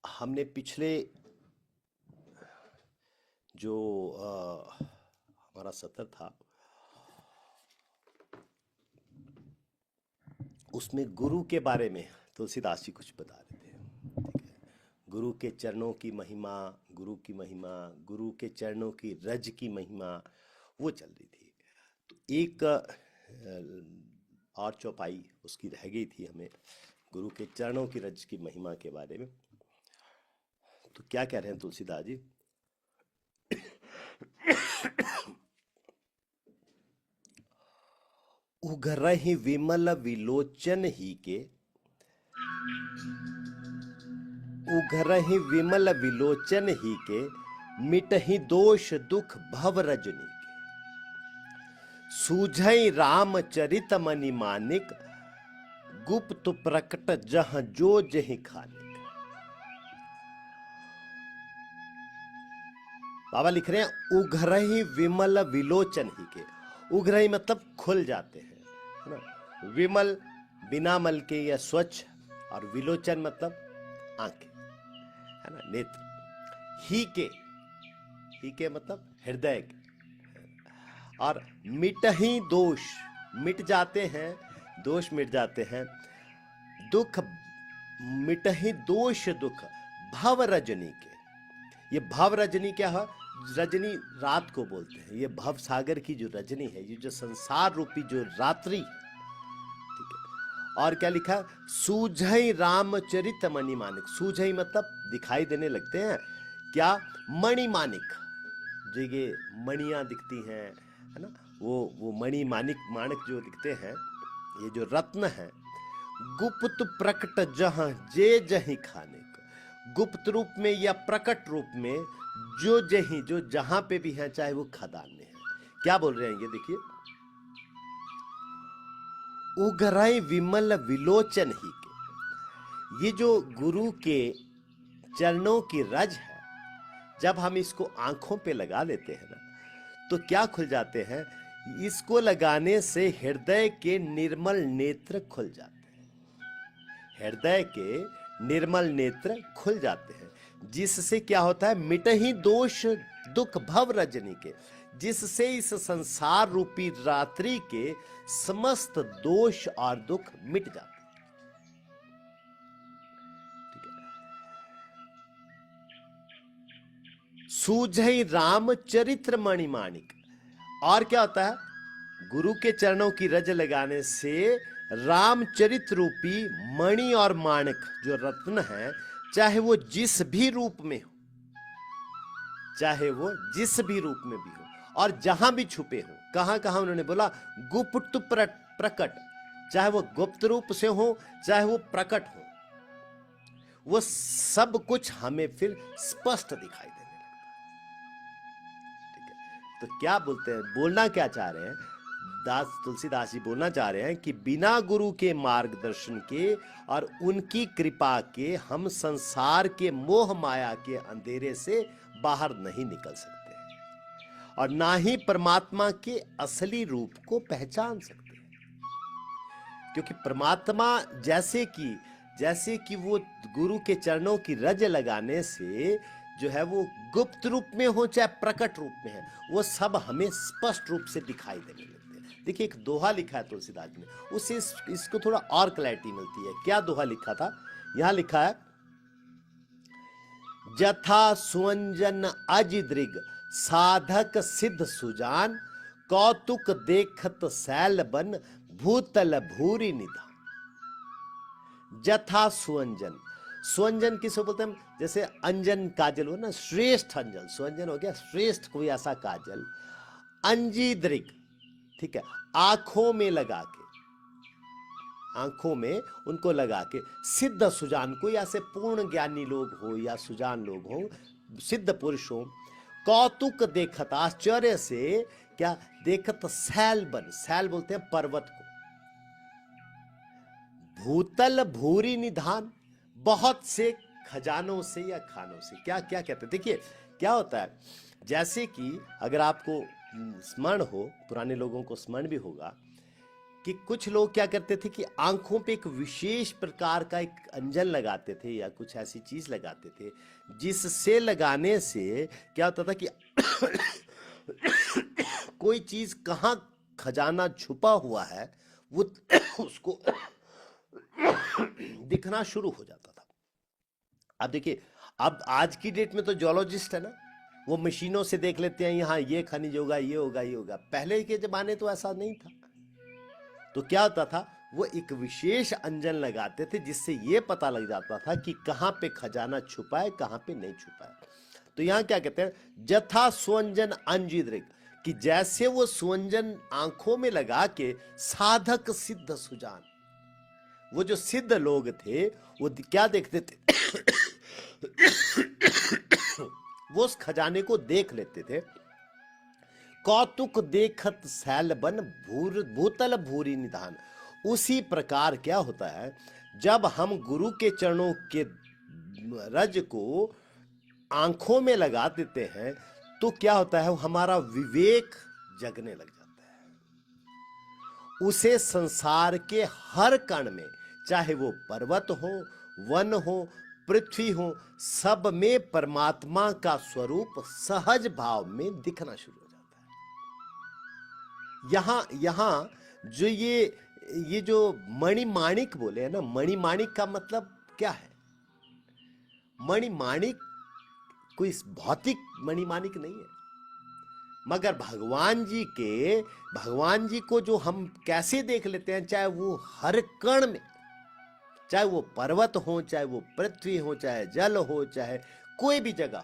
हमने पिछले जो हमारा सत्र था उसमें गुरु के बारे में तुलसीदास जी कुछ बता रहे थे। ठीक है, गुरु के चरणों की महिमा, गुरु की महिमा, गुरु के चरणों की रज की महिमा वो चल रही थी। तो एक और चौपाई उसकी रह गई थी हमें, गुरु के चरणों की रज की महिमा के बारे में। तो क्या कह रहे हैं तुलसीदास जी? उघरहि विमल विलोचन ही के, उघरहि विमल विलोचन ही के, मिटहि दोष दुख भव रजनी के। सूझई रामचरित मनि मानिक, गुप्त प्रकट जह जो जहि खानिक। बाबा लिख रहे हैं उघरहि विमल विलोचन ही के। उघरहि मतलब खुल जाते हैं, है ना। विमल बिना मल के या स्वच्छ, और विलोचन मतलब आंखें, है ना, नेत्र। ही के मतलब हृदय के। और मिटहि दोष, मिट जाते हैं, दोष मिट जाते हैं। दुख मिटहि दोष दुख भव रजनी के। ये भव रजनी क्या है? रजनी रात को बोलते हैं। ये भव सागर की जो रजनी है, ये जो संसार रूपी जो रात्रि है, ठीक है। और क्या लिखा? सूझई रामचरित मणि मानिक। सूझई मतलब दिखाई देने लगते हैं। क्या? मणि मानिक, जो ये मणियां दिखती हैं, है ना, वो मणि मानिक माणिक जो दिखते हैं, ये जो रत्न है। गुप्त प्रकट जहां जे जही खाने को। गुप्त रूप में या प्रकट रूप में जो जही, जो जहां पे भी है, चाहे वो खदान में है। क्या बोल रहे हैं ये देखिए, उगराई विमल विलोचन ही के। ये जो गुरु के चरणों की रज है, जब हम इसको आंखों पे लगा लेते हैं ना, तो क्या खुल जाते हैं? इसको लगाने से हृदय के निर्मल नेत्र खुल जाते हैं। हृदय के निर्मल नेत्र खुल जाते हैं, जिससे क्या होता है? मिटहि दोष दुख भव रजनी के। जिससे इस संसार रूपी रात्रि के समस्त दोष और दुख मिट जाते हैं। ठीक है। सूझई रामचरित्र मणि माणिक। और क्या होता है? गुरु के चरणों की रज लगाने से रामचरित रूपी मणि और माणिक जो रत्न है, चाहे वो जिस भी रूप में हो, चाहे वो जिस भी रूप में भी हो, और जहां भी छुपे हो, कहां कहां उन्होंने बोला गुप्त प्रकट, चाहे वो गुप्त रूप से हो, चाहे वो प्रकट हो, वो सब कुछ हमें फिर स्पष्ट दिखाई देने लगता है। ठीक है। तो क्या बोलते हैं, बोलना क्या चाह रहे हैं तुलसीदास जी? बोलना चाह रहे हैं कि बिना गुरु के मार्गदर्शन के और उनकी कृपा के हम संसार के मोह माया के अंधेरे से बाहर नहीं निकल सकते हैं, और ना ही परमात्मा के असली रूप को पहचान सकते हैं। क्योंकि परमात्मा जैसे कि वो गुरु के चरणों की रज लगाने से जो है, वो गुप्त रूप में हो चाहे प्रकट रूप में है, वो सब हमें स्पष्ट रूप से दिखाई देने लगते हैं। देखिए, एक दोहा लिखा है तुलसीदास जी ने, उससे इसको थोड़ा और क्लैरिटी मिलती है। क्या दोहा लिखा था? यहां लिखा है, जथा सुअंजन अजिदृग साधक सिद्ध सुजान, कौतुक देखत सैल बन भूतल भूरि निधान। जथा सुअंजन, सुअंजन किसे बोलते हैं? जैसे अंजन काजल हो ना, श्रेष्ठ अंजन, सुअंजन हो गया श्रेष्ठ कोई ऐसा काजल। अंजीद्रिक, ठीक है, आंखों में लगा के, आंखों में उनको लगा के। सिद्ध सुजान, कोई ऐसे पूर्ण ज्ञानी लोग हो या सुजान लोग हो, सिद्ध पुरुष हो। कौतुक देखत, आश्चर्य से क्या देखत सैल बन, सैल बोलते हैं पर्वत को। भूतल भूरि निधान, बहुत से खजानों से या खानों से। क्या क्या कहते हैं? देखिए क्या होता है, जैसे कि अगर आपको स्मरण हो, पुराने लोगों को स्मरण भी होगा कि कुछ लोग क्या करते थे कि आंखों पे एक विशेष प्रकार का एक अंजन लगाते थे या कुछ ऐसी चीज लगाते थे जिससे लगाने से क्या होता था कि कोई चीज कहाँ खजाना छुपा हुआ है वो उसको दिखना शुरू हो जाता था। अब देखिए, अब आज की डेट में तो जियोलॉजिस्ट है ना, वो मशीनों से देख लेते हैं यहाँ ये खनिज होगा, ये होगा, ये होगा। पहले के जमाने तो ऐसा नहीं था। तो क्या होता था, वो एक विशेष अंजन लगाते थे जिससे ये पता लग जाता था कि कहाँ पे खजाना छुपा है, कहाँ पे नहीं छुपा है। तो यहाँ क्या कहते हैं, जथा सुअंजन अंजिद्रिक, कि जैसे वो सुअंजन आंखों में लगा के साधक सिद्ध सुजान, वो जो सिद्ध लोग थे वो क्या देखते थे वो उस खजाने को देख लेते थे। कौतुक देखत सैलबन भूतल भूरी निधान। उसी प्रकार क्या होता है, जब हम गुरु के चरणों के रज को आंखों में लगा देते हैं तो क्या होता है, हमारा विवेक जगने लग जाता है। उसे संसार के हर कण में, चाहे वो पर्वत हो, वन हो, पृथ्वी हो, सब में परमात्मा का स्वरूप सहज भाव में दिखना शुरू हो जाता है। यहां जो ये जो मणिमाणिक बोले हैं ना, मणिमाणिक का मतलब क्या है? मणिमाणिक कोई भौतिक मणिमाणिक नहीं है, मगर भगवान जी को जो हम कैसे देख लेते हैं, चाहे वो हर कण में, चाहे वो पर्वत हो, चाहे वो पृथ्वी हो, चाहे जल हो, चाहे कोई भी जगह,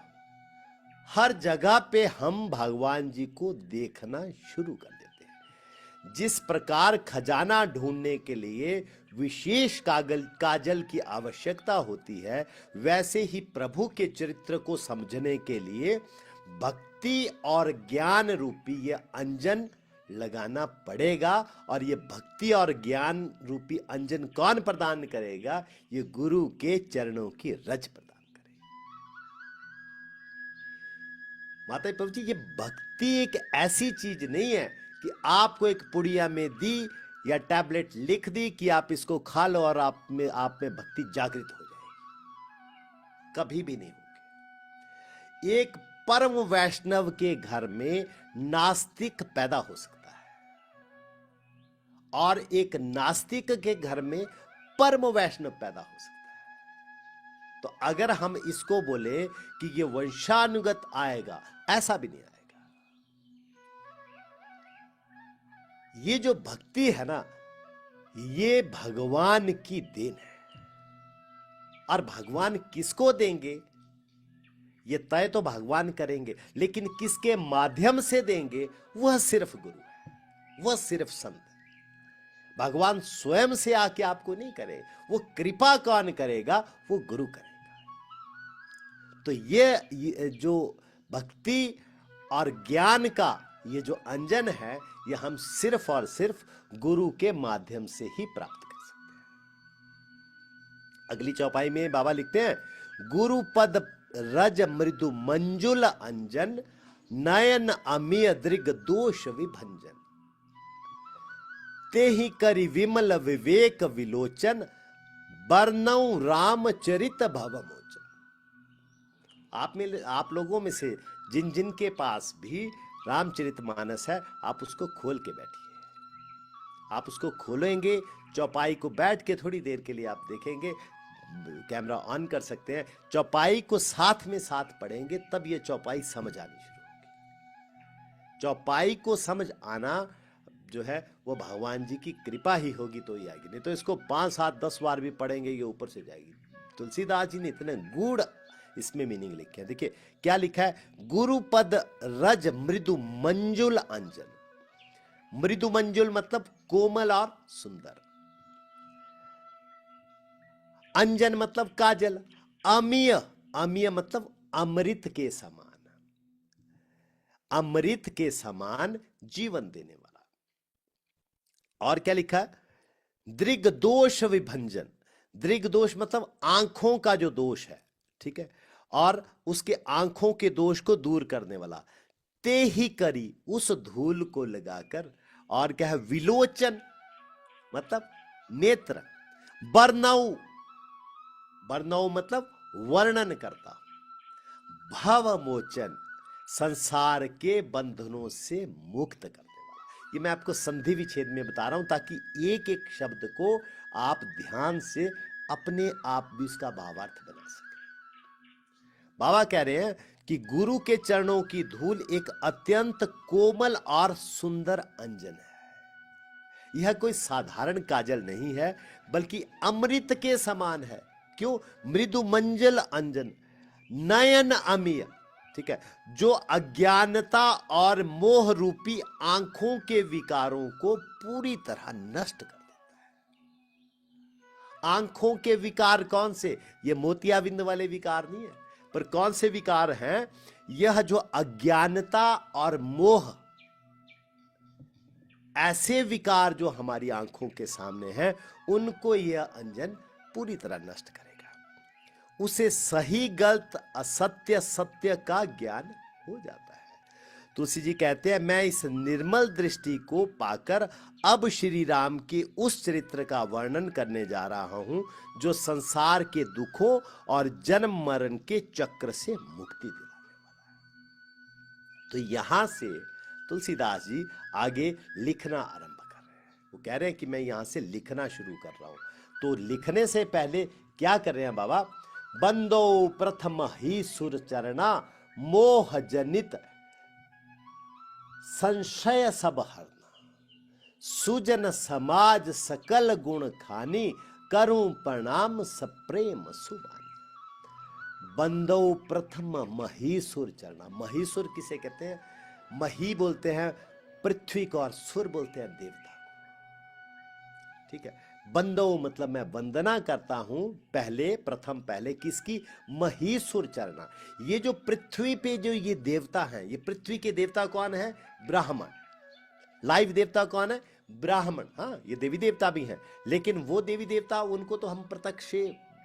हर जगह पे हम भगवान जी को देखना शुरू कर देते हैं। जिस प्रकार खजाना ढूंढने के लिए विशेष काजल की आवश्यकता होती है, वैसे ही प्रभु के चरित्र को समझने के लिए भक्ति और ज्ञान रूपी ये अंजन लगाना पड़ेगा। और ये भक्ति और ज्ञान रूपी अंजन कौन प्रदान करेगा? ये गुरु के चरणों की रज प्रदान करेगा। माता प्रभु जी, ये भक्ति एक ऐसी चीज नहीं है कि आपको एक पुड़िया में दी या टैबलेट लिख दी कि आप इसको खा लो और आप में भक्ति जागृत हो जाएगी। कभी भी नहीं होगी। एक परम वैष्णव के घर में नास्तिक पैदा हो सकता है और एक नास्तिक के घर में परम वैष्णव पैदा हो सकता है। तो अगर हम इसको बोले कि ये वंशानुगत आएगा, ऐसा भी नहीं आएगा। ये जो भक्ति है ना, ये भगवान की देन है। और भगवान किसको देंगे ये तय तो भगवान करेंगे, लेकिन किसके माध्यम से देंगे वह सिर्फ गुरु है, वह सिर्फ संत है। भगवान स्वयं से आके आपको नहीं करे, वो कृपा कौन करेगा? वो गुरु करेगा। तो ये जो भक्ति और ज्ञान का ये जो अंजन है, ये हम सिर्फ और सिर्फ गुरु के माध्यम से ही प्राप्त कर सकते हैं। अगली चौपाई में बाबा लिखते हैं, गुरु पद रज मृदु मंजुल अंजन, नयन अमीय दृग दोष विभंजन, ते ही करि विमल विवेक विलोचन, बरनऊ रामचरित भवमोचन। आप लोगों में से जिन जिन के पास भी रामचरितमानस है, आप उसको खोल के बैठिए। आप उसको खोलेंगे, चौपाई को बैठ के थोड़ी देर के लिए आप देखेंगे, कैमरा ऑन कर सकते हैं, चौपाई को साथ में साथ पढ़ेंगे, तब ये चौपाई समझ आनी शुरू होगी। चौपाई को समझ आना जो है वो भगवान जी की कृपा ही होगी तो ही आएगी, नहीं तो इसको 5, 7, 10 बार भी पढ़ेंगे ये ऊपर से जाएगी। तुलसीदास जी ने इतने गूढ़ इसमें मीनिंग लिखे हैं। देखिए क्या लिखा है, गुरुपद रज मृदु मंजुल अंजन। मृदु मंजुल मतलब कोमल और सुंदर, अंजन मतलब काजल, अमीय, अमीय मतलब अमृत के समान, अमृत के समान जीवन देने वाला। और क्या लिखा है, दृग दोष विभंजन। दृग दोष मतलब आंखों का जो दोष है, ठीक है, और उसके आंखों के दोष को दूर करने वाला। ते ही करी, उस धूल को लगाकर। और क्या है, विलोचन, मतलब नेत्र, वर्णौ, वर्णौ मतलब वर्णन करता, भव मोचन, संसार के बंधनों से मुक्त करने वाला। ये मैं आपको संधि विच्छेद में बता रहा हूं ताकि एक एक शब्द को आप ध्यान से अपने आप भी इसका भावार्थ बना सकें। बाबा कह रहे हैं कि गुरु के चरणों की धूल एक अत्यंत कोमल और सुंदर अंजन है। यह कोई साधारण काजल नहीं है बल्कि अमृत के समान है। क्यों? मृदु मंजल अंजन, नयन अमीय, ठीक है, जो अज्ञानता और मोह रूपी आंखों के विकारों को पूरी तरह नष्ट कर देता है। आंखों के विकार कौन से? ये मोतियाबिंद वाले विकार नहीं है, पर कौन से विकार हैं? यह जो अज्ञानता और मोह, ऐसे विकार जो हमारी आंखों के सामने हैं, उनको यह अंजन पूरी तरह नष्ट करेगा। उसे सही गलत, असत्य सत्य का ज्ञान हो जाता है। तुलसी जी कहते हैं, मैं इस निर्मल दृष्टि को पाकर अब श्री राम के उस चरित्र का वर्णन करने जा रहा हूं जो संसार के दुखों और जन्म मरण के चक्र से मुक्ति दिलाने वाला है। तो यहां से तुलसीदास जी आगे लिखना आरंभ कर रहे हैं। वो कह रहे हैं कि मैं यहां से लिखना शुरू कर रहा हूं। तो लिखने से पहले क्या कर रहे हैं बाबा? बंदो प्रथम ही सुर चरणा, मोह जनित संशय सब हरना, सुजन समाज सकल गुण खानी, करूं प्रणाम सप्रेम सुबानी। बंदो प्रथम महीसुर चरणा। महीसुर किसे कहते हैं? मही बोलते हैं पृथ्वी को और सुर बोलते हैं देवता को, ठीक है। बंदो मतलब मैं वंदना करता हूं पहले, प्रथम पहले किसकी? महीसुर चरणा। ये जो पृथ्वी पे जो ये देवता हैं, ये पृथ्वी के देवता कौन है? ब्राह्मण। लाइव देवता कौन है? ब्राह्मण। हाँ, ये देवी देवता भी हैं, लेकिन वो देवी देवता उनको तो हम प्रत्यक्ष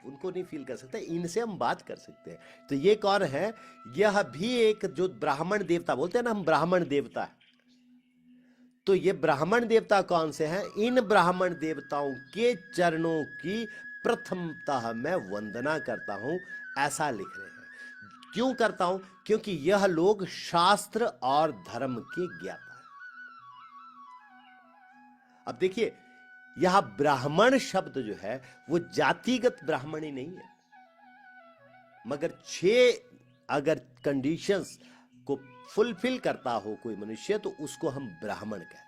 उनको नहीं फील कर सकते, इनसे हम बात कर सकते हैं। तो ये कौन है? यह भी एक जो ब्राह्मण देवता बोलते हैं ना हम, ब्राह्मण देवता है। तो ये ब्राह्मण देवता कौन से हैं? इन ब्राह्मण देवताओं के चरणों की प्रथमतः मैं वंदना करता हूं, ऐसा लिख रहे हैं। क्यों करता हूं? क्योंकि यह लोग शास्त्र और धर्म के ज्ञाता हैं। अब देखिए, यह ब्राह्मण शब्द जो है वो जातिगत ब्राह्मणी नहीं है, मगर 6 अगर कंडीशंस को फुलफिल करता हो कोई मनुष्य तो उसको हम ब्राह्मण कहते हैं।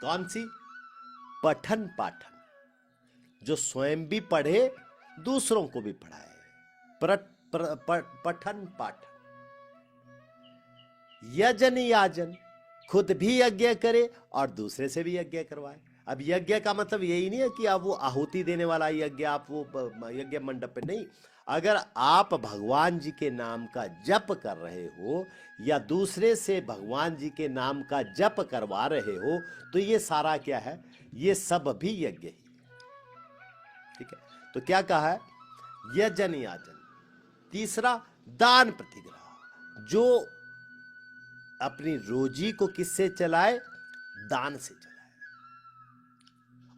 कौन सी? पठन पाठन, जो स्वयं भी पढ़े, दूसरों को भी पढ़ाए। पठन पाठन, यजन याजन, खुद भी यज्ञ करे और दूसरे से भी यज्ञ करवाए। अब यज्ञ का मतलब यही नहीं है कि आप वो आहुति देने वाला यज्ञ, आप वो यज्ञ मंडप पे नहीं। अगर आप भगवान जी के नाम का जप कर रहे हो या दूसरे से भगवान जी के नाम का जप करवा रहे हो तो ये सारा क्या है? ये सब भी यज्ञ ही है, ठीक है। तो क्या कहा है? यजन याजन। तीसरा, दान प्रतिग्रह, जो अपनी रोजी को किससे चलाए? दान से चलाए।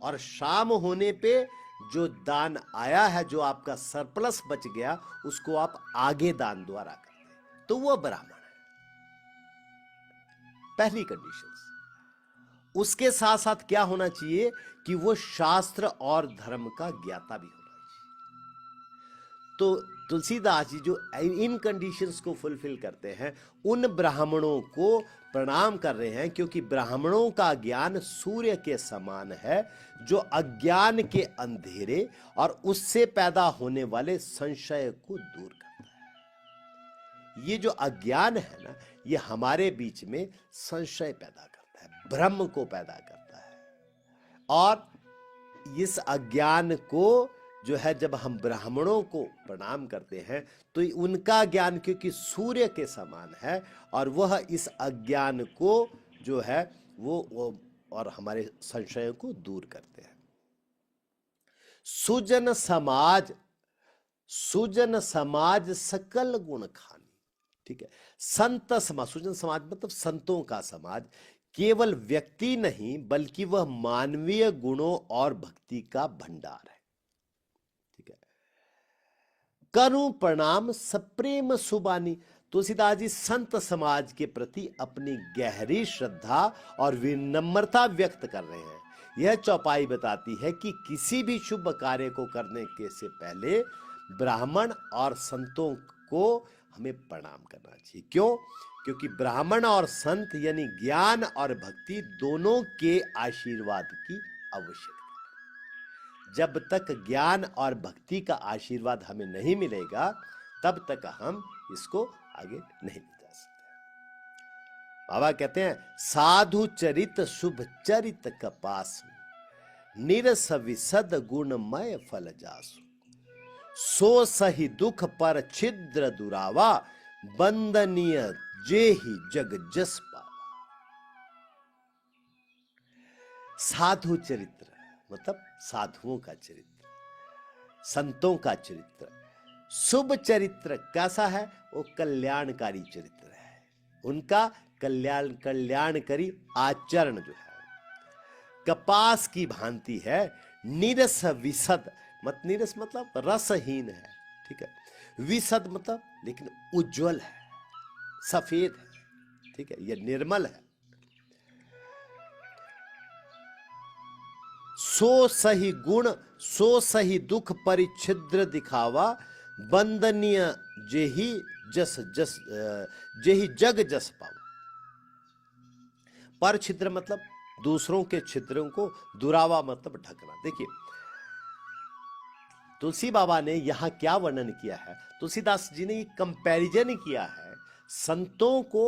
और शाम होने पे जो दान आया है, जो आपका सरप्लस बच गया, उसको आप आगे दान द्वारा करते हैं, तो वो ब्राह्मण है। पहली कंडीशन। उसके साथ साथ क्या होना चाहिए कि वो शास्त्र और धर्म का ज्ञाता भी होना चाहिए। तो तुलसीदास जी जो इन कंडीशंस को फुलफिल करते हैं, उन ब्राह्मणों को प्रणाम कर रहे हैं, क्योंकि ब्राह्मणों का ज्ञान सूर्य के समान है, जो अज्ञान के अंधेरे और उससे पैदा होने वाले संशय को दूर करता है। ये जो अज्ञान है ना, ये हमारे बीच में संशय पैदा करता है, भ्रम को पैदा करता है। और इस अज्ञान को जो है, जब हम ब्राह्मणों को प्रणाम करते हैं तो उनका ज्ञान क्योंकि सूर्य के समान है और वह इस अज्ञान को जो है वो और हमारे संशयों को दूर करते हैं। सुजन समाज, सुजन समाज सकल गुण खानी, ठीक है। संत समाज, सुजन समाज मतलब संतों का समाज। केवल व्यक्ति नहीं बल्कि वह मानवीय गुणों और भक्ति का भंडार है। ठीक है। करूं प्रणाम सप्रेम सुबानी। तुलसीदास जी संत समाज के प्रति अपनी गहरी श्रद्धा और विनम्रता व्यक्त कर रहे हैं। यह चौपाई बताती है कि किसी भी शुभ कार्य को करने के से पहले ब्राह्मण और संतों को हमें प्रणाम करना चाहिए। क्यों? क्योंकि ब्राह्मण और संत यानी ज्ञान और भक्ति दोनों के आशीर्वाद की आवश्यकता है। जब तक ज्ञान और भक्ति का आशीर्वाद हमें नहीं मिलेगा तब तक हम इसको आगे नहीं ले जा सकते। बाबा कहते हैं साधु चरित शुभ चरित कपास निरस विसद गुणमय फल जासु सो सही दुख पर छिद्र दुरावा बंदनीय जे ही जग जस पावा। साधु चरित्र मतलब साधुओं का चरित्र, संतों का चरित्र। शुभ चरित्र कैसा है? वो कल्याणकारी चरित्र है। उनका कल्याणकारी आचरण जो है कपास की भांति है। निरस विसद मत निरस मतलब रसहीन है। ठीक है। विसद मतलब लेकिन उज्जवल है, सफेद है। ठीक है। यह निर्मल है। सो सही गुण सो सही दुख परिच्छिद्र दिखावा बंदनीय जेही जस जस जेही जग जस पावा। पर छिद्र मतलब दूसरों के छिद्रों को, दुरावा मतलब ढकना। देखिए तुलसी बाबा ने यहां क्या वर्णन किया है, तुलसीदास जी ने कंपैरिजन किया है संतों को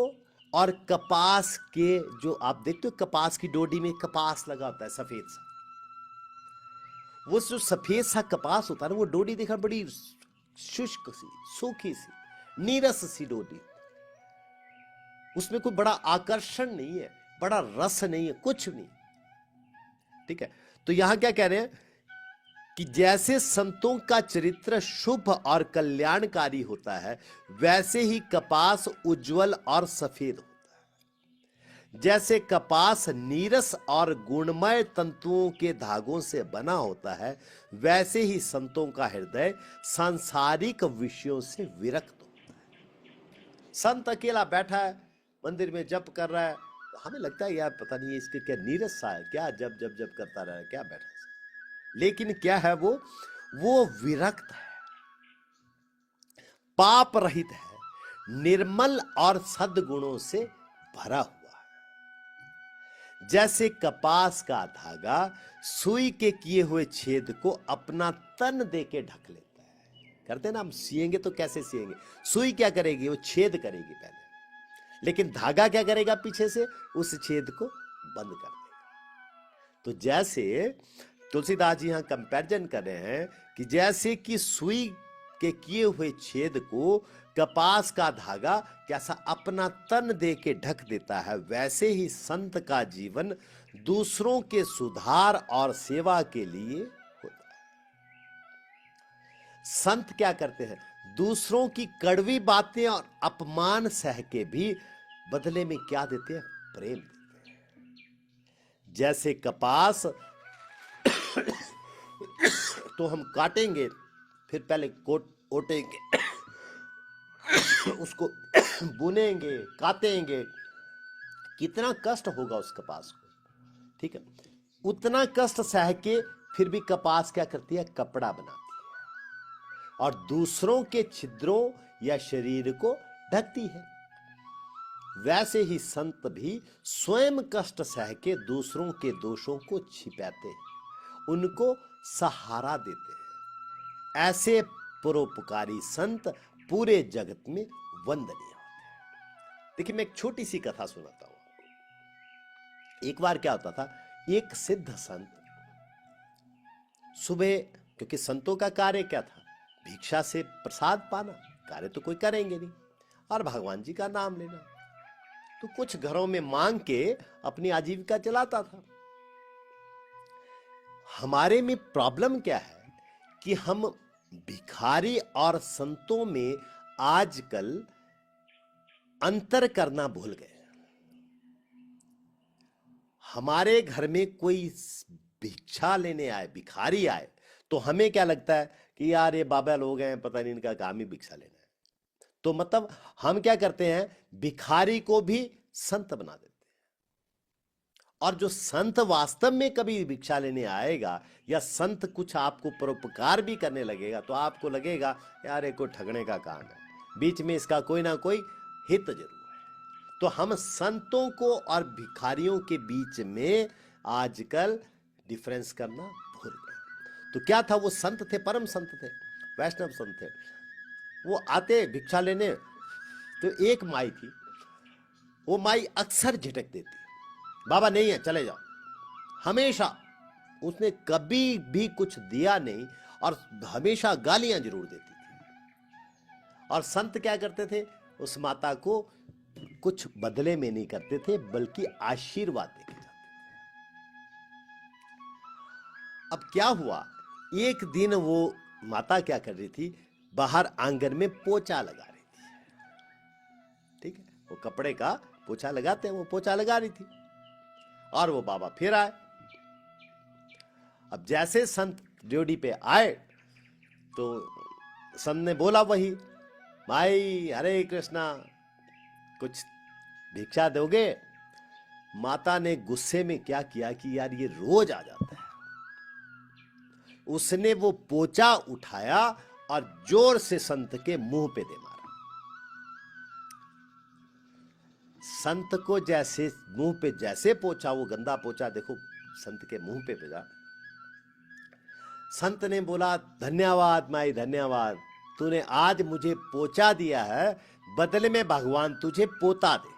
और कपास के। जो आप देखते हो कपास की डोडी में कपास लगा होता है सफेद सा, वो जो सफेद सा कपास होता है ना, वो डोडी देखा बड़ी शुष्क सी, सूखी सी, नीरस सी डोडी। उसमें कोई बड़ा आकर्षण नहीं है, बड़ा रस नहीं है, कुछ नहीं। ठीक है। तो यहां क्या कह रहे हैं कि जैसे संतों का चरित्र शुभ और कल्याणकारी होता है वैसे ही कपास उज्जवल और सफेद होता है। जैसे कपास नीरस और गुणमय तंतुओं के धागों से बना होता है वैसे ही संतों का हृदय सांसारिक विषयों से विरक्त होता है। संत अकेला बैठा है मंदिर में जप कर रहा है तो हमें लगता है यार पता नहीं इसके क्या नीरस सा है, क्या जब जब जब करता रहा है, क्या बैठा है। लेकिन क्या है वो विरक्त है, पाप रहित है, निर्मल और सद्गुणों से भरा हुआ है। जैसे कपास का धागा सुई के किए हुए छेद को अपना तन देके ढक लेता है। करते ना हम सिएंगे तो कैसे सिएंगे? सुई क्या करेगी? वो छेद करेगी पहले, लेकिन धागा क्या करेगा? पीछे से उस छेद को बंद कर देगा। तो जैसे तुलसीदास जी यहां कंपैरिजन कर रहे हैं कि जैसे कि सुई के किए हुए छेद को कपास का धागा कैसा अपना तन दे के ढक देता है, वैसे ही संत का जीवन दूसरों के सुधार और सेवा के लिए होता है। संत क्या करते हैं? दूसरों की कड़वी बातें और अपमान सह के भी बदले में क्या देते हैं? प्रेम देते हैं। जैसे कपास तो हम काटेंगे, फिर पहले ओटेंगे उसको बुनेंगे, काटेंगे, कितना कष्ट होगा उस कपास को। ठीक है। उतना कष्ट सह के फिर भी कपास क्या करती है? कपड़ा बनाती है और दूसरों के छिद्रों या शरीर को ढकती है। वैसे ही संत भी स्वयं कष्ट सह के दूसरों के दोषों को छिपाते हैं, उनको सहारा देते हैं। ऐसे परोपकारी संत पूरे जगत में वंदनीय होते हैं। देखिए मैं एक छोटी सी कथा सुनाता हूं। एक बार क्या होता था, एक सिद्ध संत सुबह, क्योंकि संतों का कार्य क्या था? भिक्षा से प्रसाद पाना, कार्य तो कोई करेंगे नहीं, और भगवान जी का नाम लेना। तो कुछ घरों में मांग के अपनी आजीविका चलाता था। हमारे में प्रॉब्लम क्या है कि हम भिखारी और संतों में आजकल अंतर करना भूल गए। हमारे घर में कोई भिक्षा लेने आए, भिखारी आए, तो हमें क्या लगता है कि यार ये बाबा लोग हैं, पता नहीं इनका काम ही भिक्षा लेना है। तो मतलब हम क्या करते हैं, भिखारी को भी संत बना देते हैं। और जो संत वास्तव में कभी भिक्षा लेने आएगा या संत कुछ आपको परोपकार भी करने लगेगा, तो आपको लगेगा यार ये कोई ठगने का काम है, बीच में इसका कोई ना कोई हित जरूर है। तो हम संतों को और भिखारियों के बीच में आजकल डिफरेंस करना भूल गए। तो क्या था, वो संत थे, परम संत थे, वैष्णव संत थे। वो आते भिक्षा लेने, तो एक माई थी, वो माई अक्सर झिटक देती, बाबा नहीं है चले जाओ। हमेशा उसने कभी भी कुछ दिया नहीं और हमेशा गालियां जरूर देती थी। और संत क्या करते थे, उस माता को कुछ बदले में नहीं करते थे, बल्कि आशीर्वाद देके जाते थे। अब क्या हुआ, एक दिन वो माता क्या कर रही थी, बाहर आंगन में पोछा लगा रही थी। ठीक है, वो कपड़े का पोछा लगाते हैं, वो पोछा लगा रही थी और वो बाबा फिर आए। अब जैसे संत ड्योढ़ी पे आए तो संत ने बोला वही, माई हरे कृष्णा, कुछ भिक्षा दोगे? माता ने गुस्से में क्या किया कि यार ये रोज आ जाता है। उसने वो पोछा उठाया और जोर से संत के मुंह पे दे मारा। संत को जैसे मुंह पे जैसे पोछा, वो गंदा पोछा देखो संत के मुंह पे भेजा। संत ने बोला, धन्यवाद माई धन्यवाद, तूने आज मुझे पोछा दिया है, बदले में भगवान तुझे पोता देंगे।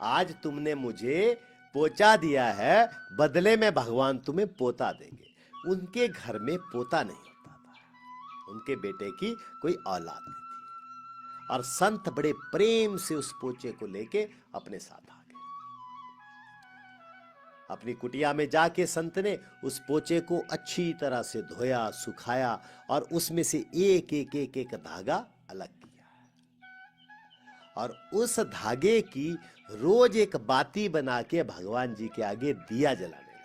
आज तुमने मुझे पोछा दिया है, बदले में भगवान तुम्हें पोता देंगे। उनके घर में पोता नहीं होता था, उनके बेटे की कोई औलाद नहीं थी। और संत बड़े प्रेम से उस पोछे को लेके अपने साथ आ गए। अपनी कुटिया में जाके संत ने उस पोछे को अच्छी तरह से धोया, सुखाया और उसमें से एक एक एक एक धागा अलग किया और उस धागे की रोज एक बाती बना के भगवान जी के आगे दिया जलाने लगे।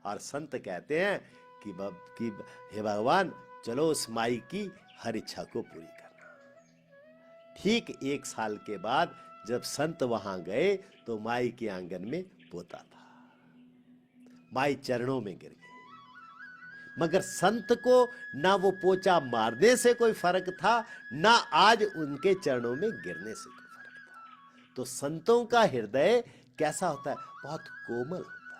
और संत कहते हैं कि हे भगवान, चलो उस माई की हर इच्छा को पूरी करना। ठीक 1 साल के बाद जब संत वहां गए तो माई के आंगन में पोता था। माई चरणों में गिर गई, मगर संत को ना वो पोछा मारने से कोई फर्क था, ना आज उनके चरणों में गिरने से कोई फर्क था। तो संतों का हृदय कैसा होता है, बहुत कोमल होता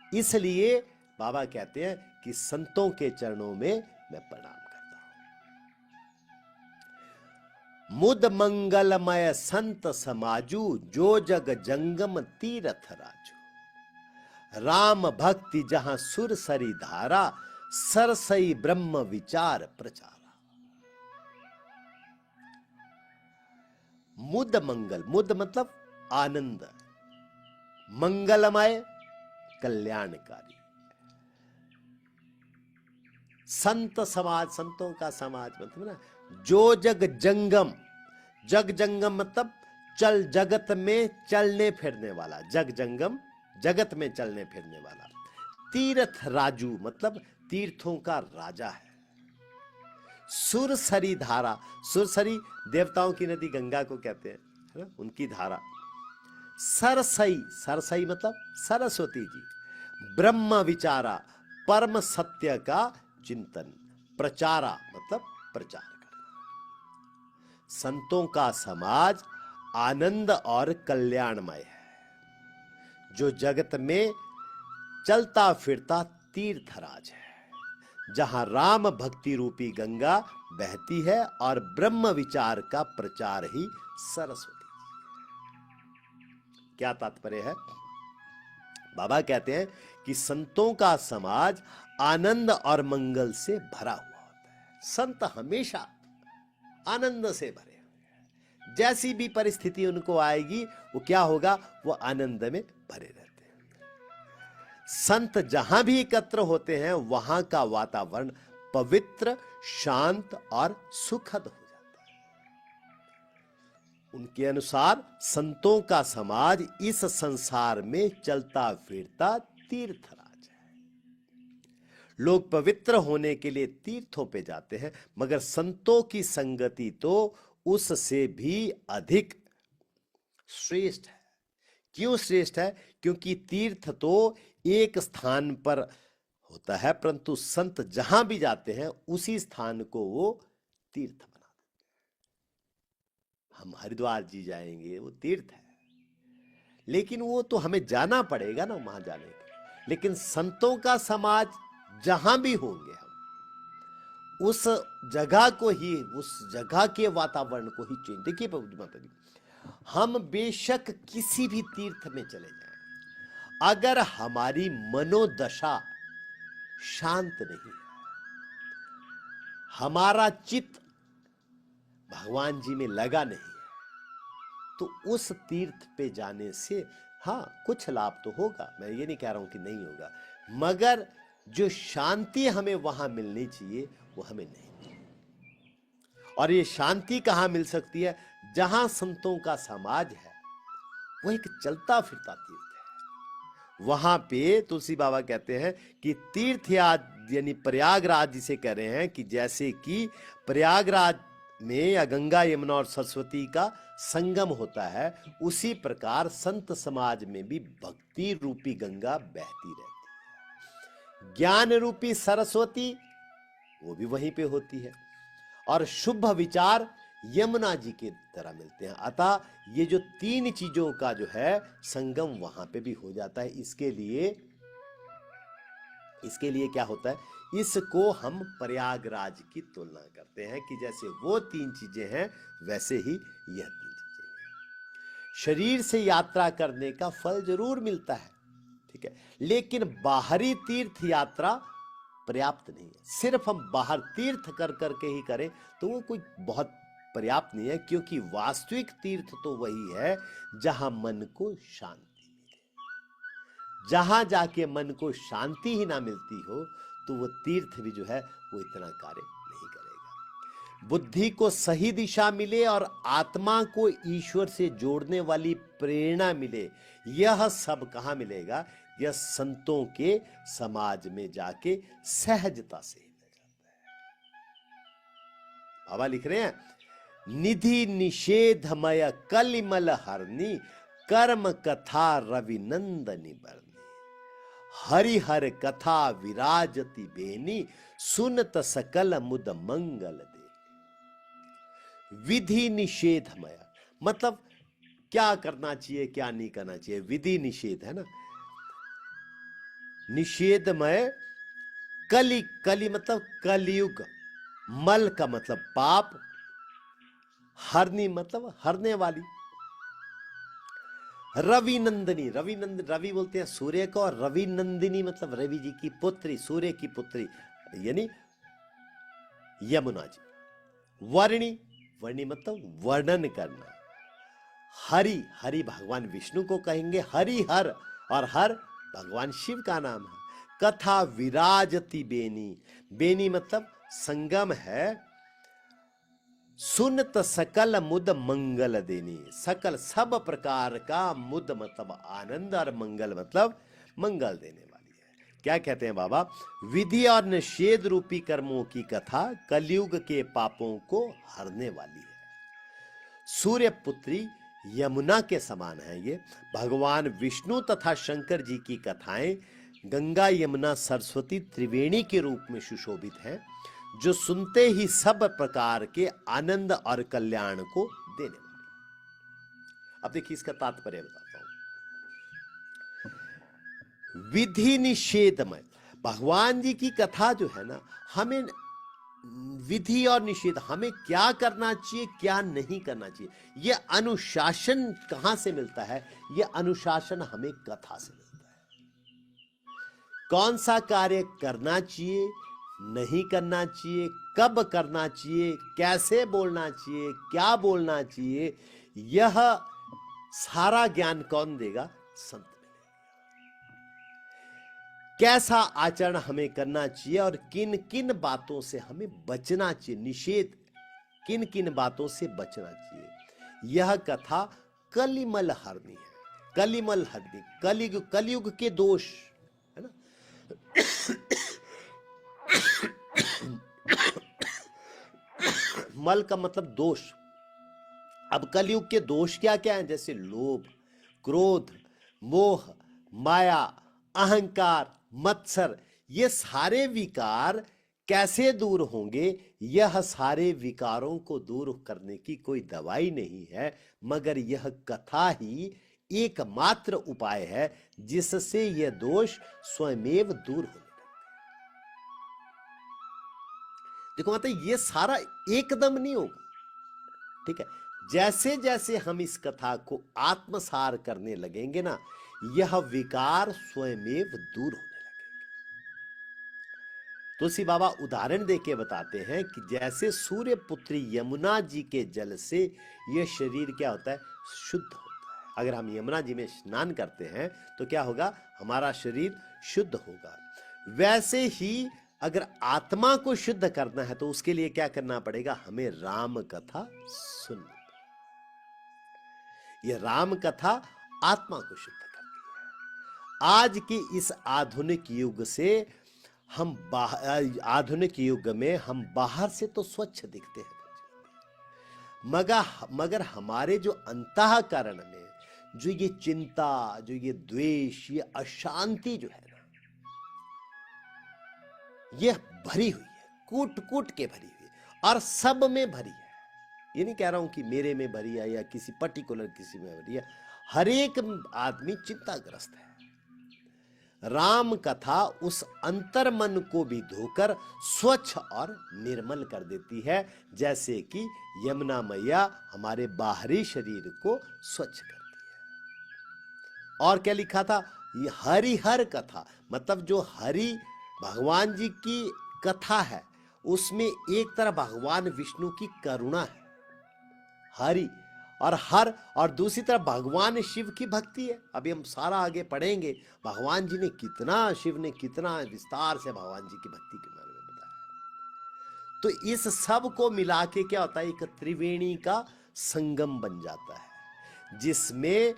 है। इसलिए बाबा कहते हैं कि संतों के चरणों में मैं प्रणाम करता हूं। मुद मंगलमय संत समाजू, जो जग जंगम तीरथ राजू। राम भक्ति जहां सुर सरी धारा, सरसई ब्रह्म विचार प्रचारा। मुद मंगल, मुद मतलब आनंद, मंगलमय कल्याणकारी, संत समाज, संतों का समाज मतलब ना, जो जग जंगम, जग जंगम मतलब चल जगत में चलने फिरने वाला, जग जंगम जगत में चलने फिरने वाला। तीर्थ राजू मतलब तीर्थों का राजा है। सुरसरी धारा, सुरसरी देवताओं की नदी गंगा को कहते हैं, है ना, उनकी धारा। सरसई, सरसई मतलब सरस्वती जी। ब्रह्म विचारा, परम सत्य का चिंतन। प्रचारा मतलब प्रचार करना। संतों का समाज आनंद और कल्याणमय है, जो जगत में चलता फिरता तीर्थराज है, जहां राम भक्ति रूपी गंगा बहती है और ब्रह्म विचार का प्रचार ही सरस्वती। क्या तात्पर्य है? बाबा कहते हैं कि संतों का समाज आनंद और मंगल से भरा हुआ होता है। संत हमेशा आनंद से भरे होंगे, जैसी भी परिस्थिति उनको आएगी वो क्या होगा, वो आनंद में भरे रहते हैं। संत जहां भी एकत्र होते हैं वहां का वातावरण पवित्र, शांत और सुखद हो जाता है। उनके अनुसार संतों का समाज इस संसार में चलता फिरता तीर्थराज है। लोग पवित्र होने के लिए तीर्थों पे जाते हैं, मगर संतों की संगति तो उससे भी अधिक श्रेष्ठ है। क्यों श्रेष्ठ है? क्योंकि तीर्थ तो एक स्थान पर होता है, परंतु संत जहां भी जाते हैं उसी स्थान को वो तीर्थ बना देते हैं। हम हरिद्वार जी जाएंगे, वो तीर्थ है, लेकिन वो तो हमें जाना पड़ेगा ना वहां जाने के लिए। लेकिन संतों का समाज जहां भी होंगे, हम उस जगह को ही, उस जगह के वातावरण को ही चेंज। देखिए माता जी, हम बेशक किसी भी तीर्थ में चले जाएं, अगर हमारी मनोदशा शांत नहीं है, हमारा चित्त भगवान जी में लगा नहीं है, तो उस तीर्थ पे जाने से हाँ कुछ लाभ तो होगा, मैं ये नहीं कह रहा हूं कि नहीं होगा, मगर जो शांति हमें वहां मिलनी चाहिए वो हमें नहीं मिली। और ये शांति कहां मिल सकती है? जहां संतों का समाज है, वो एक चलता फिरता तीर्थ है। वहां पे तुलसी बाबा कहते हैं कि तीर्थ यानी प्रयागराज जिसे कह रहे हैं, कि जैसे कि प्रयागराज में या गंगा यमुना और सरस्वती का संगम होता है, उसी प्रकार संत समाज में भी भक्ति रूपी गंगा बहती रहती है। ज्ञान रूपी सरस्वती वो भी वहीं पे होती है, और शुभ विचार यमुना जी के तरह मिलते हैं। अतः ये जो तीन चीजों का जो है संगम वहां पे भी हो जाता है। इसके लिए क्या होता है, इसको हम प्रयागराज की तुलना करते हैं कि जैसे वो तीन चीजें हैं वैसे ही यह तीन चीजें हैं। शरीर से यात्रा करने का फल जरूर मिलता है, ठीक है, लेकिन बाहरी तीर्थ यात्रा पर्याप्त नहीं है। सिर्फ हम बाहर तीर्थ कर करके ही करें तो वो कोई बहुत पर्याप्त नहीं है, क्योंकि वास्तविक तीर्थ तो वही है जहां मन को शांति मिले। जहां जाके मन को शांति ही ना मिलती हो तो वो तीर्थ भी जो है वो इतना कार्य नहीं करेगा। बुद्धि को सही दिशा मिले और आत्मा को ईश्वर से जोड़ने वाली प्रेरणा मिले, यह सब कहां मिलेगा? यह संतों के समाज में जाके सहजता से मिल जाता है। बाबा लिख रहे हैं, निधि निषेधमय कलिमल हरनी, कर्म कथा रविनंदनी बरनी, हरिहर कथा विराजति बेनी, सुनत सकल मुद मंगल दे। विधि निषेधमय मतलब क्या करना चाहिए क्या नहीं करना चाहिए, विधि निषेध है ना। निषेधमय कली मतलब कलयुग, मल का मतलब पाप, हरनी मतलब हरने वाली, रवि नंदिनी, रवि बोलते हैं सूर्य को, और रवि नंदिनी मतलब रवि जी की पुत्री, सूर्य की पुत्री यानी यमुना जी। वर्णी मतलब वर्णन करना। हरि भगवान विष्णु को कहेंगे, हरि हर, और हर भगवान शिव का नाम है। कथा विराजति बेनी मतलब संगम है। सुनत सकल मुद मंगल देनी, सकल सब प्रकार का, मुद मतलब आनंद, और मंगल मतलब मंगल देने वाली है। क्या कहते हैं बाबा? विधि और निषेध रूपी कर्मों की कथा कलयुग के पापों को हरने वाली है। सूर्य पुत्री यमुना के समान है ये। भगवान विष्णु तथा शंकर जी की कथाएं गंगा यमुना सरस्वती त्रिवेणी के रूप में सुशोभित हैं, जो सुनते ही सब प्रकार के आनंद और कल्याण को देने वाली। अब देखिए इसका तात्पर्य बताता हूं। विधि निषेधमय, भगवान जी की कथा जो है ना, हमें विधि और निषेध, हमें क्या करना चाहिए क्या नहीं करना चाहिए, यह अनुशासन कहां से मिलता है? यह अनुशासन हमें कथा से मिलता है। कौन सा कार्य करना चाहिए नहीं करना चाहिए, कब करना चाहिए, कैसे बोलना चाहिए, क्या बोलना चाहिए, यह सारा ज्ञान कौन देगा? संत मिलेगा। कैसा आचरण हमें करना चाहिए और किन किन बातों से हमें बचना चाहिए, निषेध किन किन बातों से बचना चाहिए, यह कथा कलिमल हरनी है। कलिमल हरनी, कलयुग के दोष है ना। मल का मतलब दोष। अब कलयुग के दोष क्या क्या हैं? जैसे लोभ, क्रोध, मोह, माया, अहंकार, मत्सर, ये सारे विकार कैसे दूर होंगे? यह सारे विकारों को दूर करने की कोई दवाई नहीं है, मगर यह कथा ही एकमात्र उपाय है जिससे यह दोष स्वयमेव दूर होने लगते। देखो मतलब ये सारा एकदम नहीं होगा, ठीक है। जैसे जैसे हम इस कथा को आत्मसार करने लगेंगे ना, यह विकार स्वयमेव दूर होने लगेंगे। तुलसी बाबा उदाहरण देके बताते हैं कि जैसे सूर्य पुत्री यमुना जी के जल से यह शरीर क्या होता है? शुद्ध होता है। अगर हम यमुना जी में स्नान करते हैं तो क्या होगा? हमारा शरीर शुद्ध होगा। वैसे ही अगर आत्मा को शुद्ध करना है तो उसके लिए क्या करना पड़ेगा? हमें राम कथा सुननी। यह राम कथा आत्मा को शुद्ध करती है। आज के इस आधुनिक युग से हम आधुनिक युग में हम बाहर से तो स्वच्छ दिखते हैं, मगर हमारे जो अंतःकरण में जो ये चिंता, जो ये द्वेष, ये अशांति जो है ना, यह भरी हुई है, कूट कूट के भरी हुई है और सब में भरी है। ये नहीं कह रहा हूं कि मेरे में भरी है या किसी पर्टिकुलर किसी में भरी है, हर एक आदमी चिंताग्रस्त है। राम कथा उस अंतर मन को भी धोकर स्वच्छ और निर्मल कर देती है, जैसे कि यमुना मैया हमारे बाहरी शरीर को स्वच्छ करती है। और क्या लिखा था? ये हरिहर कथा, मतलब जो हरि भगवान जी की कथा है उसमें एक तरह भगवान विष्णु की करुणा है, हरि और हर, और दूसरी तरफ भगवान शिव की भक्ति है। अभी हम सारा आगे पढ़ेंगे भगवान जी ने कितना, शिव ने कितना विस्तार से भगवान जी की भक्ति के बारे में बताया। तो इस सब को मिला के क्या होता है? एक त्रिवेणी का संगम बन जाता है जिसमें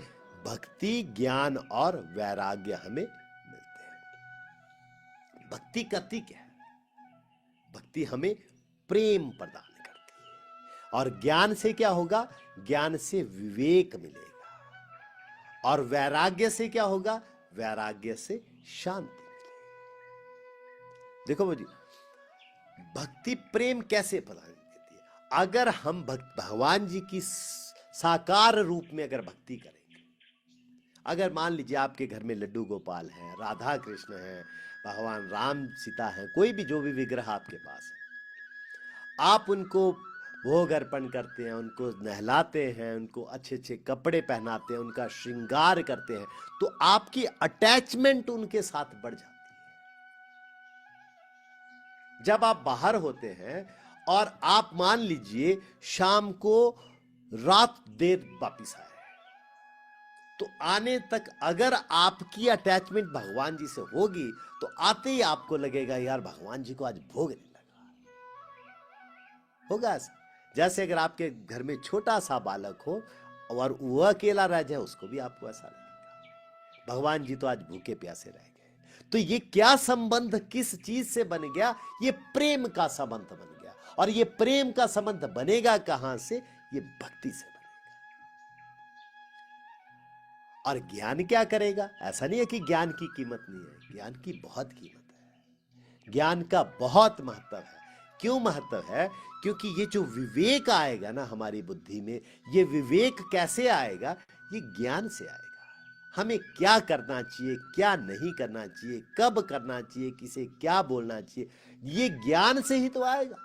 भक्ति, ज्ञान और वैराग्य हमें मिलते हैं। भक्ति करती क्या है? भक्ति हमें प्रेम प्रदान करती है। और ज्ञान से क्या होगा? ज्ञान से विवेक मिलेगा। और वैराग्य से क्या होगा? वैराग्य से शांति मिलेगी। देखो भाई, भक्ति प्रेम कैसे प्रदान करती है? अगर हम भगवान जी की साकार रूप में अगर भक्ति करेंगे, अगर मान लीजिए आपके घर में लड्डू गोपाल हैं, राधा कृष्ण हैं, भगवान राम सीता हैं, कोई भी जो भी विग्रह आपके पास है, आप उनको भोग अर्पण करते हैं, उनको नहलाते हैं, उनको अच्छे अच्छे कपड़े पहनाते हैं, उनका श्रृंगार करते हैं, तो आपकी अटैचमेंट उनके साथ बढ़ जाती है। जब आप बाहर होते हैं और आप मान लीजिए शाम को रात देर वापिस आए, तो आने तक अगर आपकी अटैचमेंट भगवान जी से होगी तो आते ही आपको लगेगा यार भगवान जी को आज भोग नहीं लगा होगा। जैसे अगर आपके घर में छोटा सा बालक हो और वो अकेला रह जाए, उसको भी आपको ऐसा लगेगा भगवान जी तो आज भूखे प्यासे रह गए। तो ये क्या संबंध किस चीज से बन गया? ये प्रेम का संबंध बन गया। और ये प्रेम का संबंध बनेगा कहां से? ये भक्ति से बनेगा। और ज्ञान क्या करेगा? ऐसा नहीं है कि ज्ञान की कीमत नहीं है, ज्ञान की बहुत कीमत है, ज्ञान का बहुत महत्व है। क्यों महत्व है? क्योंकि ये जो विवेक आएगा ना हमारी बुद्धि में, ये विवेक कैसे आएगा? ये ज्ञान से आएगा। हमें क्या करना चाहिए, क्या नहीं करना चाहिए, कब करना चाहिए, किसे क्या बोलना चाहिए, ये ज्ञान से ही तो आएगा।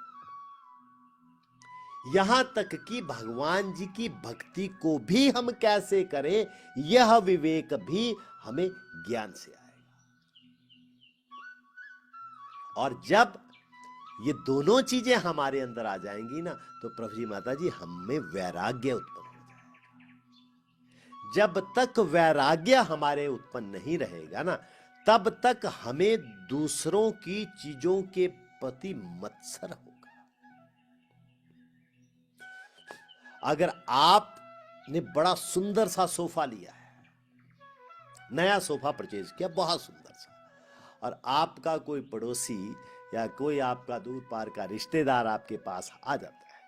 यहां तक कि भगवान जी की भक्ति को भी हम कैसे करें, यह विवेक भी हमें ज्ञान से आएगा। और जब ये दोनों चीजें हमारे अंदर आ जाएंगी ना, तो प्रभु जी माता जी हमें वैराग्य उत्पन्न हो जाएगा। जब तक वैराग्य हमारे उत्पन्न नहीं रहेगा ना, तब तक हमें दूसरों की चीजों के प्रति मत्सर होगा। अगर आप ने बड़ा सुंदर सा सोफा लिया है, नया सोफा परचेज किया, बहुत सुंदर सा, और आपका कोई पड़ोसी या कोई आपका दूर पार का रिश्तेदार आपके पास आ जाता है,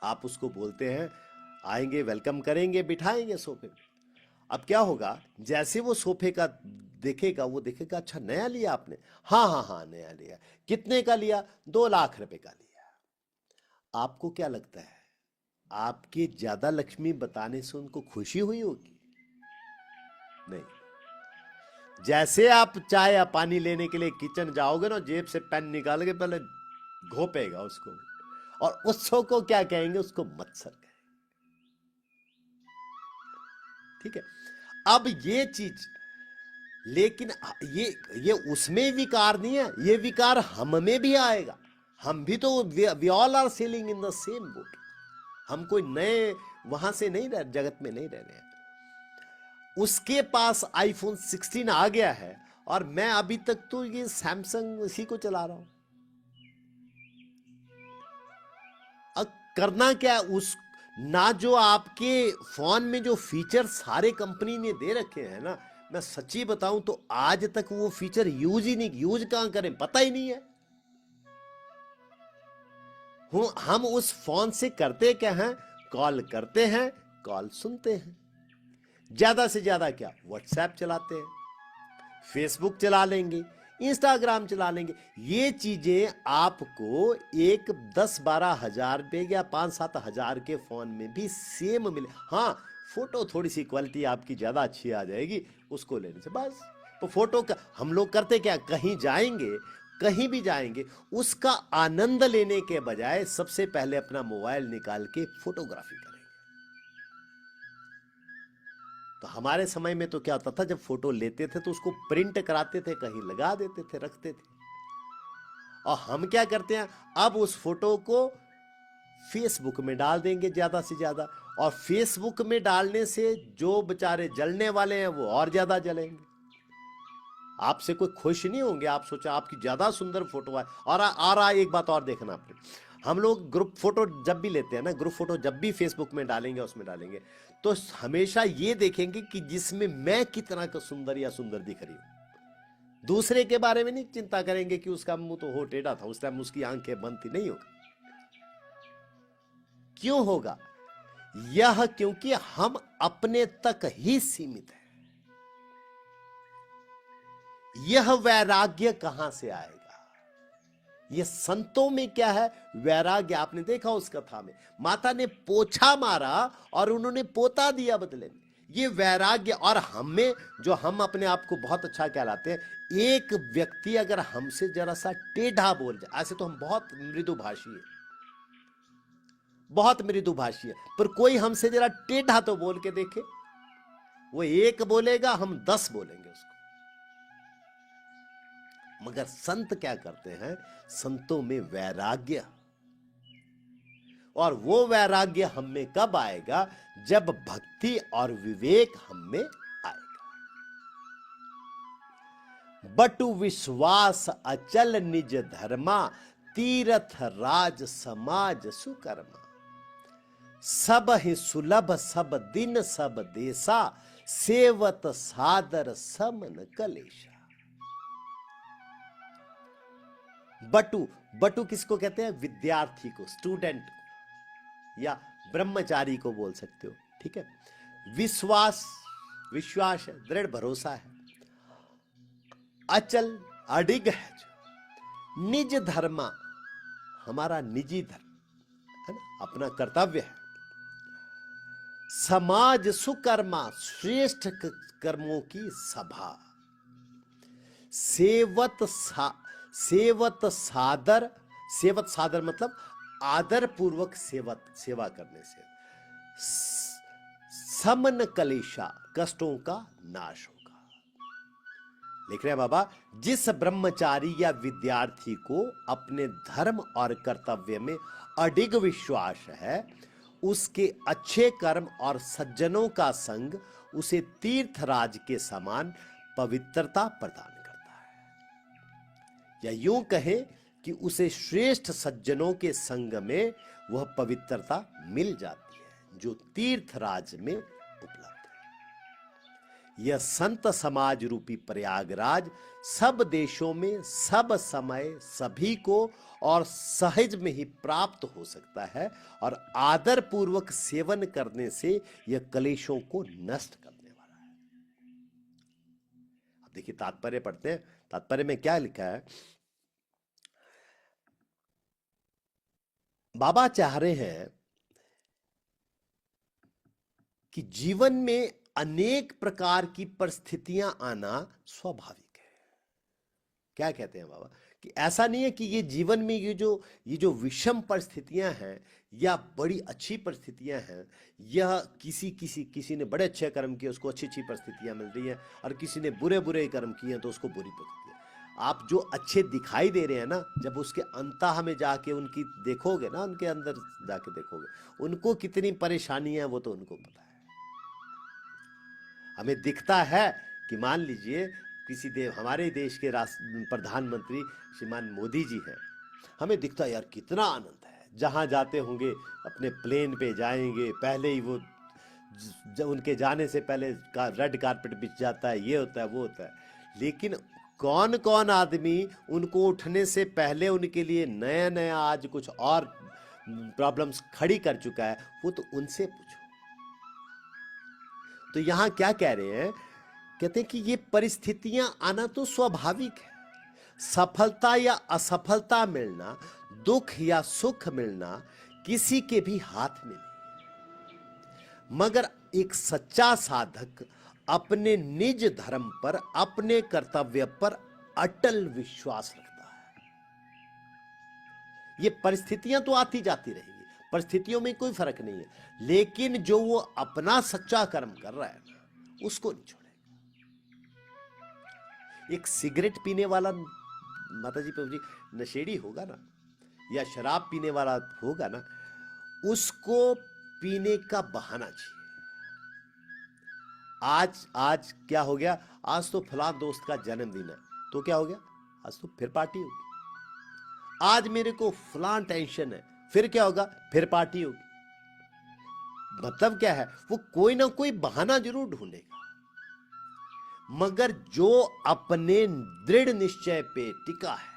आप उसको बोलते हैं आएंगे, वेलकम करेंगे, बिठाएंगे सोफे में। अब क्या होगा, जैसे वो सोफे का देखेगा, वो देखेगा अच्छा नया लिया आपने, हाँ हाँ हाँ नया लिया, कितने का लिया, 2 लाख रुपए का लिया। आपको क्या लगता है, आपकी ज्यादा लक्ष्मी बताने से उनको खुशी हुई होगी? नहीं। जैसे आप चाय या पानी लेने के लिए किचन जाओगे ना, जेब से पेन निकाल के पहले घोपेगा उसको, और उसको को क्या कहेंगे, उसको मत्सर कहेंगे। ठीक है, अब ये चीज, लेकिन ये उसमें विकार नहीं है, ये विकार हम में भी आएगा। हम भी तो we all are sailing in the same boat. हम कोई नए वहां से नहीं रह, जगत में नहीं रह रहे हैं। उसके पास आईफोन 16 आ गया है और मैं अभी तक तो ये सैमसंग इसी को चला रहा हूं। अब करना क्या, उस ना जो आपके फोन में जो फीचर सारे कंपनी ने दे रखे हैं ना, मैं सच्ची बताऊं तो आज तक वो फीचर यूज ही नहीं, यूज कहां करें पता ही नहीं है। हम उस फोन से करते क्या हैं, कॉल करते हैं, कॉल सुनते हैं, ज्यादा से ज्यादा क्या व्हाट्सएप चलाते हैं, फेसबुक चला लेंगे, इंस्टाग्राम चला लेंगे। ये चीजें आपको एक 10-12 हजार रुपए या 5-7 हजार के फोन में भी सेम मिले। हाँ, फोटो थोड़ी सी क्वालिटी आपकी ज्यादा अच्छी आ जाएगी उसको लेने से, बस। तो फोटो का हम लोग करते क्या, कहीं जाएंगे, कहीं भी जाएंगे, उसका आनंद लेने के बजाय सबसे पहले अपना मोबाइल निकाल के फोटोग्राफी करेंगे। तो हमारे समय में तो क्या होता था, जब फोटो लेते थे तो उसको प्रिंट कराते थे, कहीं लगा देते थे, रखते थे। और हम क्या करते हैं, अब उस फोटो को फेसबुक में डाल देंगे ज्यादा से ज्यादा, और फेसबुक में डालने से जो बेचारे जलने वाले हैं वो और ज्यादा जलेंगे। आपसे कोई खुश नहीं होंगे, आप सोचा आपकी ज्यादा सुंदर फोटो है। और एक बात और देखना आपने, हम लोग ग्रुप फोटो जब भी लेते हैं ना, ग्रुप फोटो जब भी फेसबुक में डालेंगे, उसमें डालेंगे, तो हमेशा ये देखेंगे कि जिसमें मैं कितना का सुंदर या सुंदर दिख रही हूं। दूसरे के बारे में नहीं चिंता करेंगे कि उसका मुंह तो हो टेढ़ा था, उस टाइम उसकी आंखें बंद थी, नहीं होगा। क्यों होगा यह? क्योंकि हम अपने तक ही सीमित हैं। यह वैराग्य कहां से आएगा? ये संतों में क्या है वैराग्य, आपने देखा उस कथा में, माता ने पोछा मारा और उन्होंने पोता दिया बदले में, ये वैराग्य। और हमें, जो हम अपने आप को बहुत अच्छा कहलाते हैं, एक व्यक्ति अगर हमसे जरा सा टेढ़ा बोल जाए, ऐसे तो हम बहुत मृदुभाषी है, बहुत मृदुभाषी है, पर कोई हमसे जरा टेढ़ा तो बोल के देखे, वो एक बोलेगा, हम 10 बोलेंगे उसको। मगर संत क्या करते हैं, संतों में वैराग्य, और वो वैराग्य हम में कब आएगा, जब भक्ति और विवेक हम में आएगा। बटु विश्वास अचल निज धर्मा, तीर्थ राज समाज सुकर्मा। सब ही सुलभ सब दिन सब देसा, सेवत सादर समन कलेशा। बटु, बटु किसको कहते हैं, विद्यार्थी को, स्टूडेंट को, या ब्रह्मचारी को बोल सकते हो, ठीक है। विश्वास, विश्वास है, दृढ़ भरोसा है। अचल, अडिग है जो। निज धर्मा, हमारा निजी धर्म है ना, अपना कर्तव्य है। समाज सुकर्मा, श्रेष्ठ कर्मों की सभा। सेवत सादर, सेवत सादर मतलब आदर पूर्वक सेवा करने से। समन कलेशा, कष्टों का नाश होगा। लिख रहे हैं बाबा, जिस ब्रह्मचारी या विद्यार्थी को अपने धर्म और कर्तव्य में अडिग विश्वास है, उसके अच्छे कर्म और सज्जनों का संग उसे तीर्थराज के समान पवित्रता प्रदान करता है। या यूं कहे कि उसे श्रेष्ठ सज्जनों के संग में वह पवित्रता मिल जाती है। जो तीर्थराज में उपलब्ध है। यह संत समाज रूपी प्रयागराज सब देशों में सब समय सभी को और सहज में ही प्राप्त हो सकता है और आदर पूर्वक सेवन करने से यह कलेशों को नष्ट करने वाला है। अब देखिए तात्पर्य पढ़ते हैं। तात्पर्य में क्या लिखा है? बाबा चाह रहे हैं कि जीवन में अनेक प्रकार की परिस्थितियां आना स्वाभाविक है। क्या कहते हैं बाबा? कि ऐसा नहीं है कि ये जीवन में ये जो विषम परिस्थितियां हैं या बड़ी अच्छी परिस्थितियां हैं, यह किसी ने बड़े अच्छे कर्म किए उसको अच्छी अच्छी परिस्थितियां मिल रही हैं और किसी ने बुरे बुरे कर्म किए हैं तो उसको बुरी परिस्थितियां। आप जो अच्छे दिखाई दे रहे हैं ना, जब उसके अंतः में जाके उनकी देखोगे ना, उनके अंदर जाके देखोगे उनको कितनी परेशानी है वो तो उनको पता है। हमें दिखता है कि मान लीजिए हमारे देश के प्रधानमंत्री श्रीमान मोदी जी हैं, हमें दिखता है यार कितना आनंद है, जहां जाते होंगे अपने प्लेन पे जाएंगे, पहले ही वो जब उनके जाने से पहले रेड कारपेट बिछ जाता है, ये होता है वो होता है। लेकिन कौन कौन आदमी उनको उठने से पहले उनके लिए नया नया आज कुछ और प्रॉब्लम्स खड़ी कर चुका है, वो तो उनसे पूछो। तो यहां क्या कह रहे हैं? कहते हैं कि ये परिस्थितियां आना तो स्वाभाविक है। सफलता या असफलता मिलना, दुख या सुख मिलना किसी के भी हाथ में नहीं। मगर एक सच्चा साधक अपने निज धर्म पर, अपने कर्तव्य पर अटल विश्वास रखता है। ये परिस्थितियां तो आती जाती रहेंगी, परिस्थितियों में कोई फर्क नहीं है, लेकिन जो वो अपना सच्चा कर्म कर रहा है ना, उसको नहीं छोड़ेगा। एक सिगरेट पीने वाला माताजी प्रभु जी नशेड़ी होगा ना, या शराब पीने वाला होगा ना, उसको पीने का बहाना चाहिए। आज क्या हो गया? आज तो फलां दोस्त का जन्मदिन है, तो क्या हो गया? आज तो फिर पार्टी होगी। आज मेरे को फलां टेंशन है, फिर क्या होगा? फिर पार्टी होगी। मतलब क्या है? वो कोई ना कोई बहाना जरूर ढूंढेगा। मगर जो अपने दृढ़ निश्चय पे टिका है,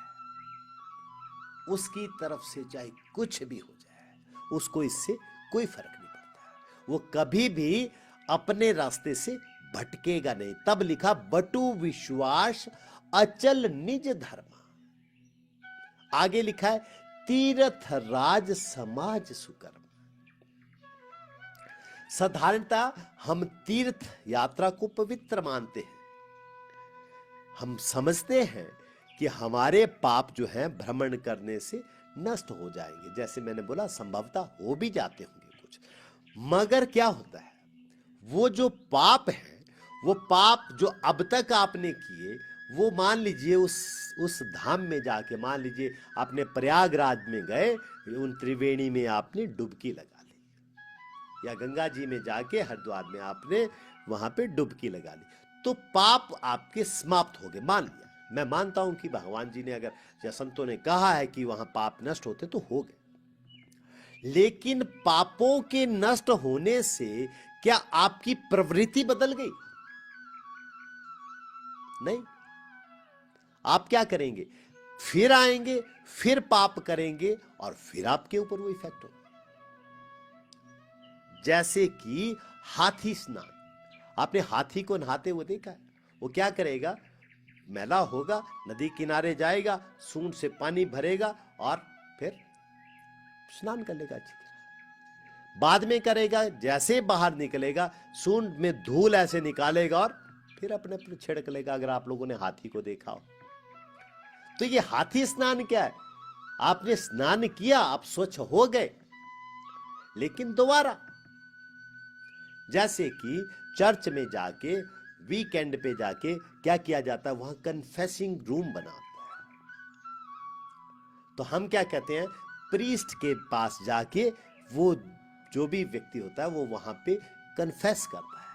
उसकी तरफ से चाहे कुछ भी हो जाए, उसको इससे कोई फर्क नहीं पड़ता। वो कभी भी अपने रास्ते से भटकेगा नहीं। तब लिखा बटु विश्वास अचल निज धर्म। आगे लिखा है तीर्थ राज समाज सुकर्म। साधारणतः हम तीर्थ यात्रा को पवित्र मानते हैं। हम समझते हैं कि हमारे पाप जो हैं भ्रमण करने से नष्ट हो जाएंगे। जैसे मैंने बोला संभवतः हो भी जाते होंगे कुछ। मगर क्या होता है? वो जो पाप है, वो पाप जो अब तक आपने किए, वो मान लीजिए उस धाम में जाके, मान लीजिए आपने प्रयागराज में गए, उन त्रिवेणी में आपने डुबकी लगा ली, या गंगा जी में जाके हरिद्वार में आपने वहां पे डुबकी लगा ली, तो पाप आपके समाप्त हो गए। मान लिया, मैं मानता हूं कि भगवान जी ने अगर या संतों ने कहा है कि वहां पाप नष्ट होते तो हो गए। लेकिन पापों के नष्ट होने से क्या आपकी प्रवृत्ति बदल गई? नहीं। आप क्या करेंगे? फिर आएंगे, फिर पाप करेंगे और फिर आपके ऊपर वो इफेक्ट होगा। जैसे कि हाथी स्नान, आपने हाथी को नहाते हुए देखा है? वो क्या करेगा? मैला होगा, नदी किनारे जाएगा, सूंड से पानी भरेगा और फिर स्नान कर लेगा अच्छी तरह। बाद में करेगा, जैसे बाहर निकलेगा सूंड में धूल ऐसे निकालेगा और फिर अपने छिड़क लेगा। अगर आप लोगों ने हाथी को देखा हो तो ये हाथी स्नान क्या है? आपने स्नान किया, आप स्वच्छ हो गए, लेकिन दोबारा, जैसे कि चर्च में जाके वीकेंड पे जाके क्या किया जाता है? वहां कन्फेसिंग रूम बना होता है। तो हम क्या कहते हैं? प्रीस्ट के पास जाके वो जो भी व्यक्ति होता है वो वहां पे कन्फेस करता है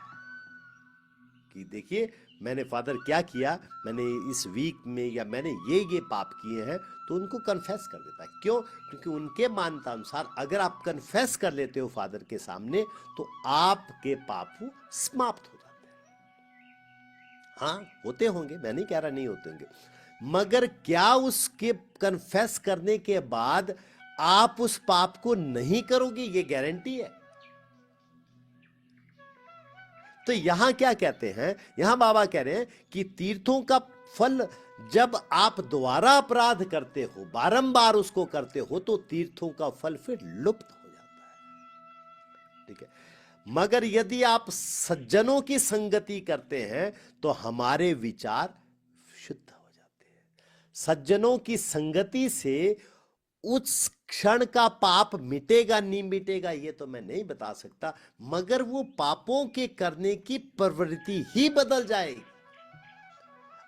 कि देखिए मैंने फादर क्या किया, मैंने इस वीक में या मैंने ये पाप किए हैं, तो उनको कन्फेस कर देता है। क्यों? क्योंकि उनके मान्यता अनुसार अगर आप कन्फेस कर लेते हो फादर के सामने तो आपके पाप समाप्त हो जाते हैं। हाँ, होते होंगे, मैं नहीं कह रहा नहीं होते होंगे, मगर क्या उसके कन्फेस करने के बाद आप उस पाप को नहीं करोगे, ये गारंटी है? तो यहां क्या कहते हैं, यहां बाबा कह रहे हैं कि तीर्थों का फल, जब आप दोबारा अपराध करते हो, बारंबार उसको करते हो, तो तीर्थों का फल फिर लुप्त हो जाता है। ठीक है, मगर यदि आप सज्जनों की संगति करते हैं तो हमारे विचार शुद्ध हो जाते हैं। सज्जनों की संगति से उस क्षण का पाप मिटेगा नहीं मिटेगा ये तो मैं नहीं बता सकता, मगर वो पापों के करने की प्रवृत्ति ही बदल जाएगी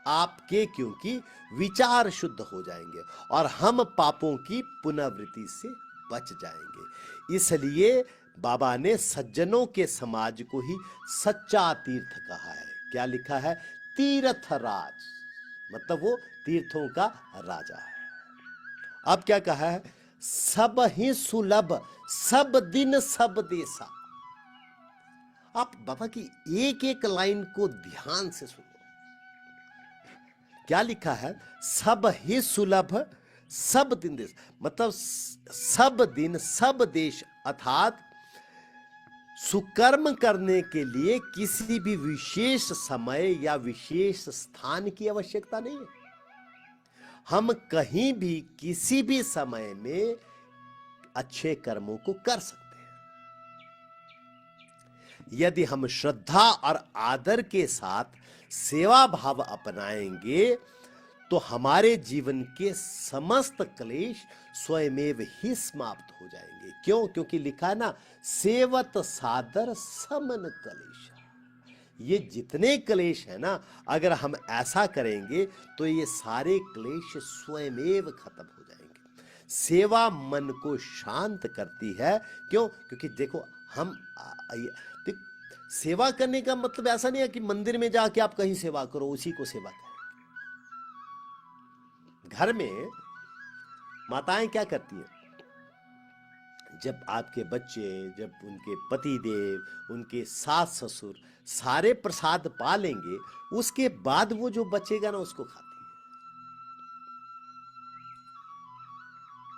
आपके, क्योंकि विचार शुद्ध हो जाएंगे और हम पापों की पुनरावृत्ति से बच जाएंगे। इसलिए बाबा ने सज्जनों के समाज को ही सच्चा तीर्थ कहा है। क्या लिखा है? तीर्थराज, मतलब वो तीर्थों का राजा है। अब क्या कहा है? सब ही सुलभ, सब दिन सब देसा। आप बाबा की एक एक लाइन को ध्यान से सुनो। क्या लिखा है? सब ही सुलभ, सब दिन देश, मतलब सब दिन सब देश, अर्थात सुकर्म करने के लिए किसी भी विशेष समय या विशेष स्थान की आवश्यकता नहीं है। हम कहीं भी किसी भी समय में अच्छे कर्मों को कर सकते हैं, यदि हम श्रद्धा और आदर के साथ सेवा भाव अपनाएंगे तो हमारे जीवन के समस्त क्लेश स्वयमेव ही समाप्त हो जाएंगे। क्यों? क्योंकि लिखा है ना, सेवत सादर समन क्लेश। ये जितने क्लेश है ना, अगर हम ऐसा करेंगे तो ये सारे क्लेश स्वयमेव खत्म हो जाएंगे। सेवा मन को शांत करती है। क्यों? क्योंकि देखो हम सेवा करने का मतलब ऐसा नहीं है कि मंदिर में जाके आप कहीं सेवा करो, उसी को सेवा करें। घर में माताएं क्या करती हैं? जब आपके बच्चे, जब उनके पति देव, उनके सास ससुर सारे प्रसाद पा लेंगे, उसके बाद वो जो बचेगा ना उसको खाती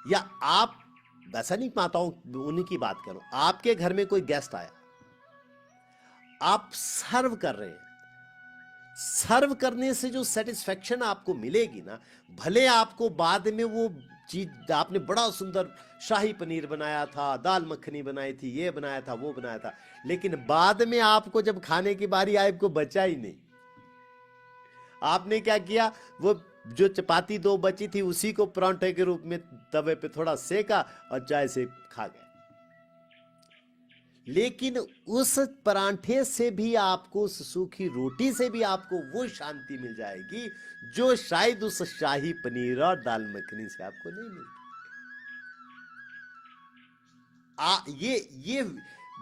है। या आप, वैसा नहीं माताओं उन्हीं की बात करो, आपके घर में कोई गेस्ट आया, आप सर्व कर रहे हैं, सर्व करने से जो सेटिस्फेक्शन आपको मिलेगी ना, भले आपको बाद में वो चीज, आपने बड़ा सुंदर शाही पनीर बनाया था, दाल मखनी बनाई थी, ये बनाया था, वो बनाया था, लेकिन बाद में आपको जब खाने की बारी आई आपको बचा ही नहीं। आपने क्या किया? वो जो चपाती 2 बची थी उसी को परांठे के रूप में तवे पे थोड़ा सेका और चाय से खा गए। लेकिन उस परांठे से भी आपको, उस सूखी रोटी से भी आपको वो शांति मिल जाएगी जो शायद उस शाही पनीर और दाल मखनी से आपको नहीं मिलती। ये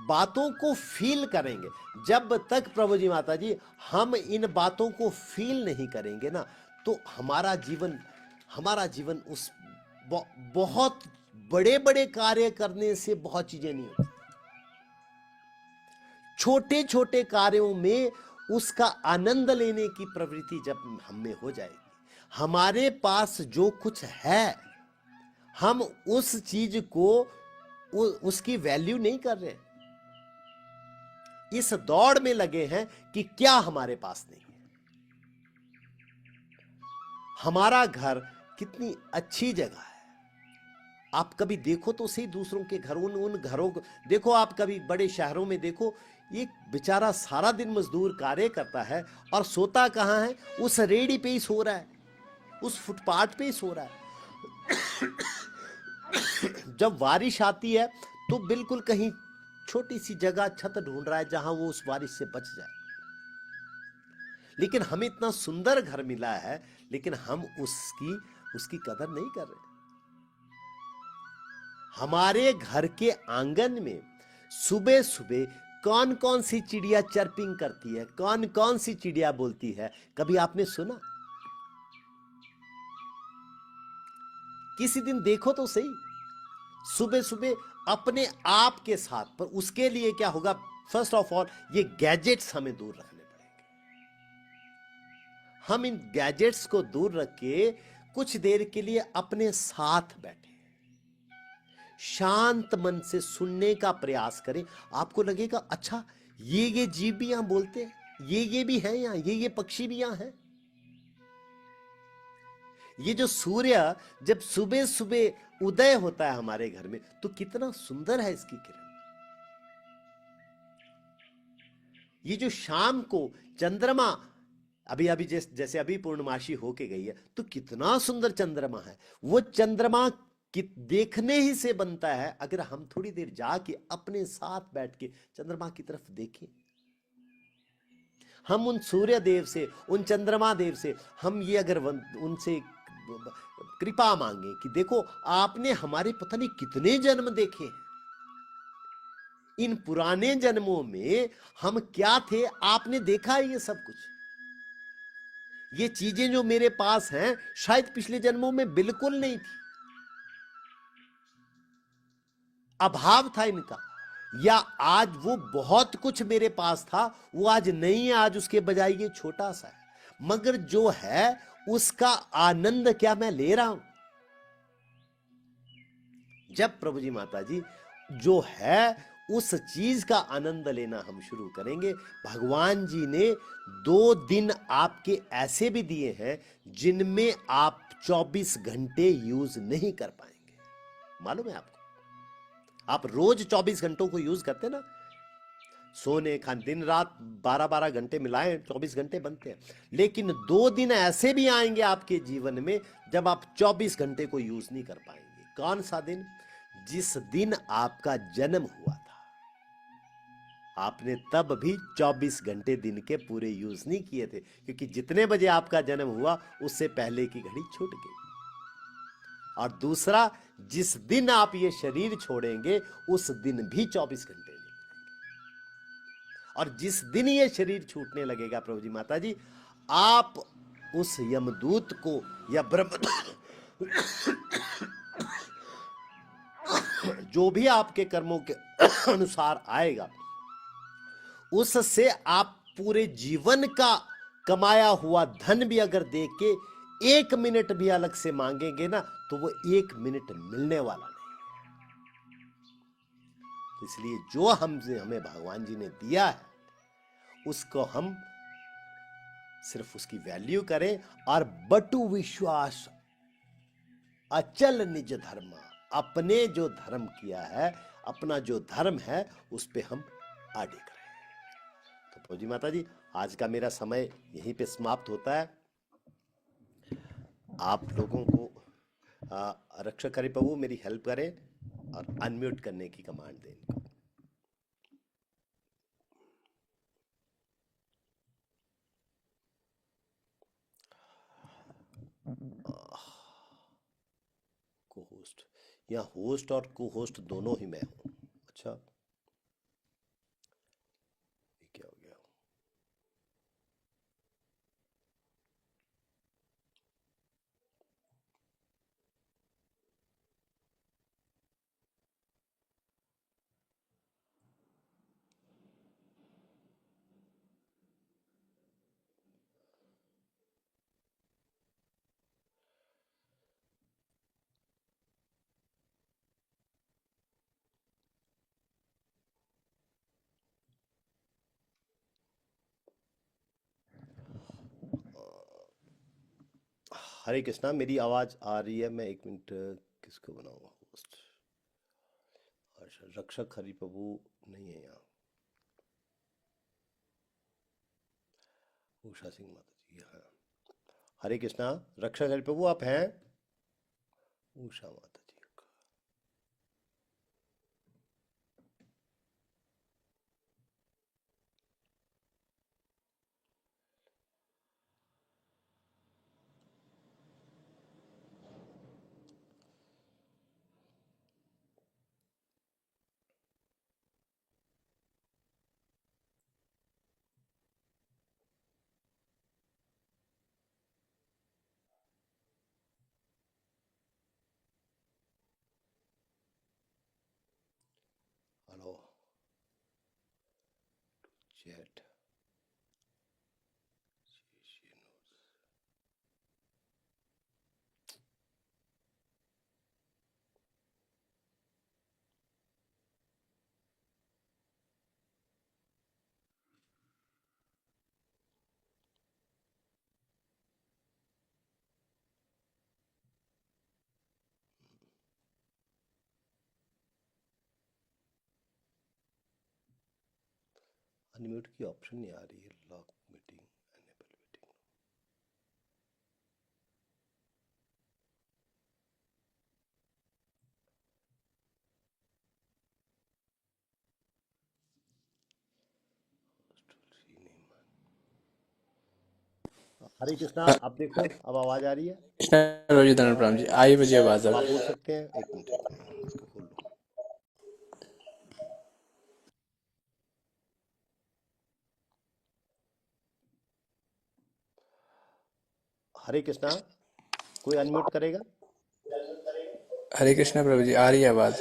बातों को फील करेंगे। जब तक प्रभु जी, माता जी, हम इन बातों को फील नहीं करेंगे ना, तो हमारा जीवन उस बहुत बड़े बड़े कार्य करने से बहुत चीजें नहीं होती। छोटे छोटे कार्यों में उसका आनंद लेने की प्रवृत्ति जब हम में हो जाएगी, हमारे पास जो कुछ है हम उस चीज को, उसकी वैल्यू नहीं कर रहे, इस दौड़ में लगे हैं कि क्या हमारे पास नहीं है। हमारा घर कितनी अच्छी जगह है, आप कभी देखो तो सही दूसरों के घर, उन घरों को देखो। आप कभी बड़े शहरों में देखो, एक बेचारा सारा दिन मजदूर कार्य करता है और सोता कहां है? उस रेडी पे ही सो रहा है, उस फुटपाथ पे ही सो रहा है। जब बारिश आती है तो बिल्कुल कहीं छोटी सी जगह, छत ढूंढ रहा है जहां वो उस बारिश से बच जाए। लेकिन हमें इतना सुंदर घर मिला है, लेकिन हम उसकी कदर नहीं कर रहे। हमारे घर के आंगन में सुबह सुबह कौन कौन सी चिड़िया चर्पिंग करती है, कौन कौन सी चिड़िया बोलती है, कभी आपने सुना? किसी दिन देखो तो सही, सुबह सुबह अपने आप के साथ। पर उसके लिए क्या होगा? फर्स्ट ऑफ ऑल ये गैजेट्स हमें दूर रखने पड़ेंगे। हम इन गैजेट्स को दूर रख के कुछ देर के लिए अपने साथ बैठे, शांत मन से सुनने का प्रयास करें। आपको लगेगा अच्छा ये जीव भी यहां बोलते हैं, ये भी हैं यहां, ये पक्षी भी यहां हैं। ये जो सूर्य जब सुबह सुबह उदय होता है हमारे घर में, तो कितना सुंदर है इसकी किरण। ये जो शाम को चंद्रमा, अभी अभी जैसे अभी पूर्णमासी होके गई है, तो कितना सुंदर चंद्रमा है। वो चंद्रमा देखने ही से बनता है। अगर हम थोड़ी देर जाके अपने साथ बैठ के चंद्रमा की तरफ देखें, हम उन सूर्य देव से, उन चंद्रमा देव से हम ये अगर उनसे कृपा मांगे कि देखो आपने हमारे पता नहीं कितने जन्म देखे, इन पुराने जन्मों में हम क्या थे, आपने देखा है ये सब कुछ। ये चीजें जो मेरे पास हैं शायद पिछले जन्मों में बिल्कुल नहीं थी, अभाव था इनका, या आज वो बहुत कुछ मेरे पास था वो आज नहीं है, आज उसके बजाय ये छोटा सा है। मगर जो है उसका आनंद क्या मैं ले रहा हूं? जब प्रभु जी माता जी जो है उस चीज का आनंद लेना हम शुरू करेंगे। भगवान जी ने 2 दिन आपके ऐसे भी दिए हैं जिनमें आप 24 घंटे यूज नहीं कर पाएंगे। मालूम है आपको? आप रोज 24 घंटों को यूज करते ना, सोने खान, दिन रात 12-12 घंटे मिलाएं 24 घंटे बनते हैं। लेकिन 2 दिन ऐसे भी आएंगे आपके जीवन में जब आप 24 घंटे को यूज नहीं कर पाएंगे। कौन सा दिन? जिस दिन आपका जन्म हुआ था, आपने तब भी 24 घंटे दिन के पूरे यूज नहीं किए थे, क्योंकि जितने बजे आपका जन्म हुआ उससे पहले की घड़ी छूट गई। और दूसरा, जिस दिन आप ये शरीर छोड़ेंगे उस दिन भी 24 घंटे नहीं। और जिस दिन ये शरीर छूटने लगेगा प्रभु जी माता जी, आप उस यमदूत को या ब्रह्म जो भी आपके कर्मों के अनुसार आएगा, उससे आप पूरे जीवन का कमाया हुआ धन भी अगर दे के 1 मिनट भी अलग से मांगेंगे ना, तो वो 1 मिनट मिलने वाला नहीं। इसलिए जो हमें भगवान जी ने दिया है उसको हम सिर्फ उसकी वैल्यू करें, और बटु विश्वास अचल निज धर्म, अपने जो धर्म किया है, अपना जो धर्म है उस पे हम अडिग रहें। तो प्रभु जी माता जी, आज का मेरा समय यहीं पे समाप्त होता है। आप लोगों को रक्षक हरि प्रभु मेरी हेल्प करें और अनम्यूट करने की कमांड दें इनको। को होस्ट, यहाँ होस्ट और को होस्ट दोनों ही मैं हूं। अच्छा, ये क्या हो गया? हरे कृष्णा, मेरी आवाज आ रही है? मैं 1 मिनट किसको बनाऊंगा होस्ट? अच्छा, रक्षक हरि प्रभु नहीं है यहाँ। उषा सिंह माता जी यहाँ। हरे कृष्णा, रक्षक हरि प्रभु आप हैं? उषा माता जी का। Jet. अनम्यूट की ऑप्शन नहीं आ रही है। Lock meeting enable meeting. Hare Krishna, आप देखो अब आवाज आ रही है। कृष्णा रोजी धर्मप्राण जी आई मुझे आवाज अब अब। आप बोल सकते हैं। एक मिनट इसको खोल लो। हरे कृष्णा, कोई अनम्यूट करेगा? हरे कृष्णा प्रभु जी आ रही है आवाज।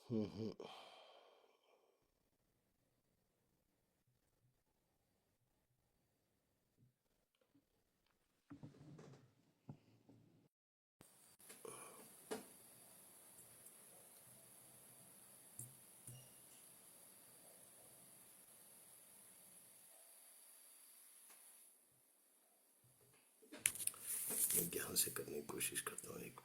हम्म। मैं ध्यान से करने की कोशिश करता हूँ। एक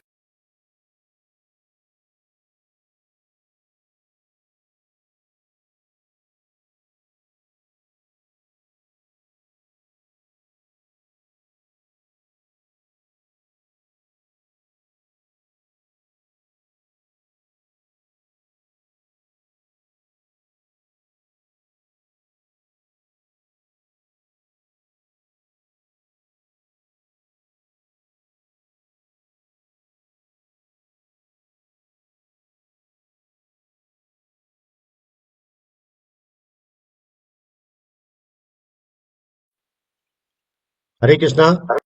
हरे कृष्णा।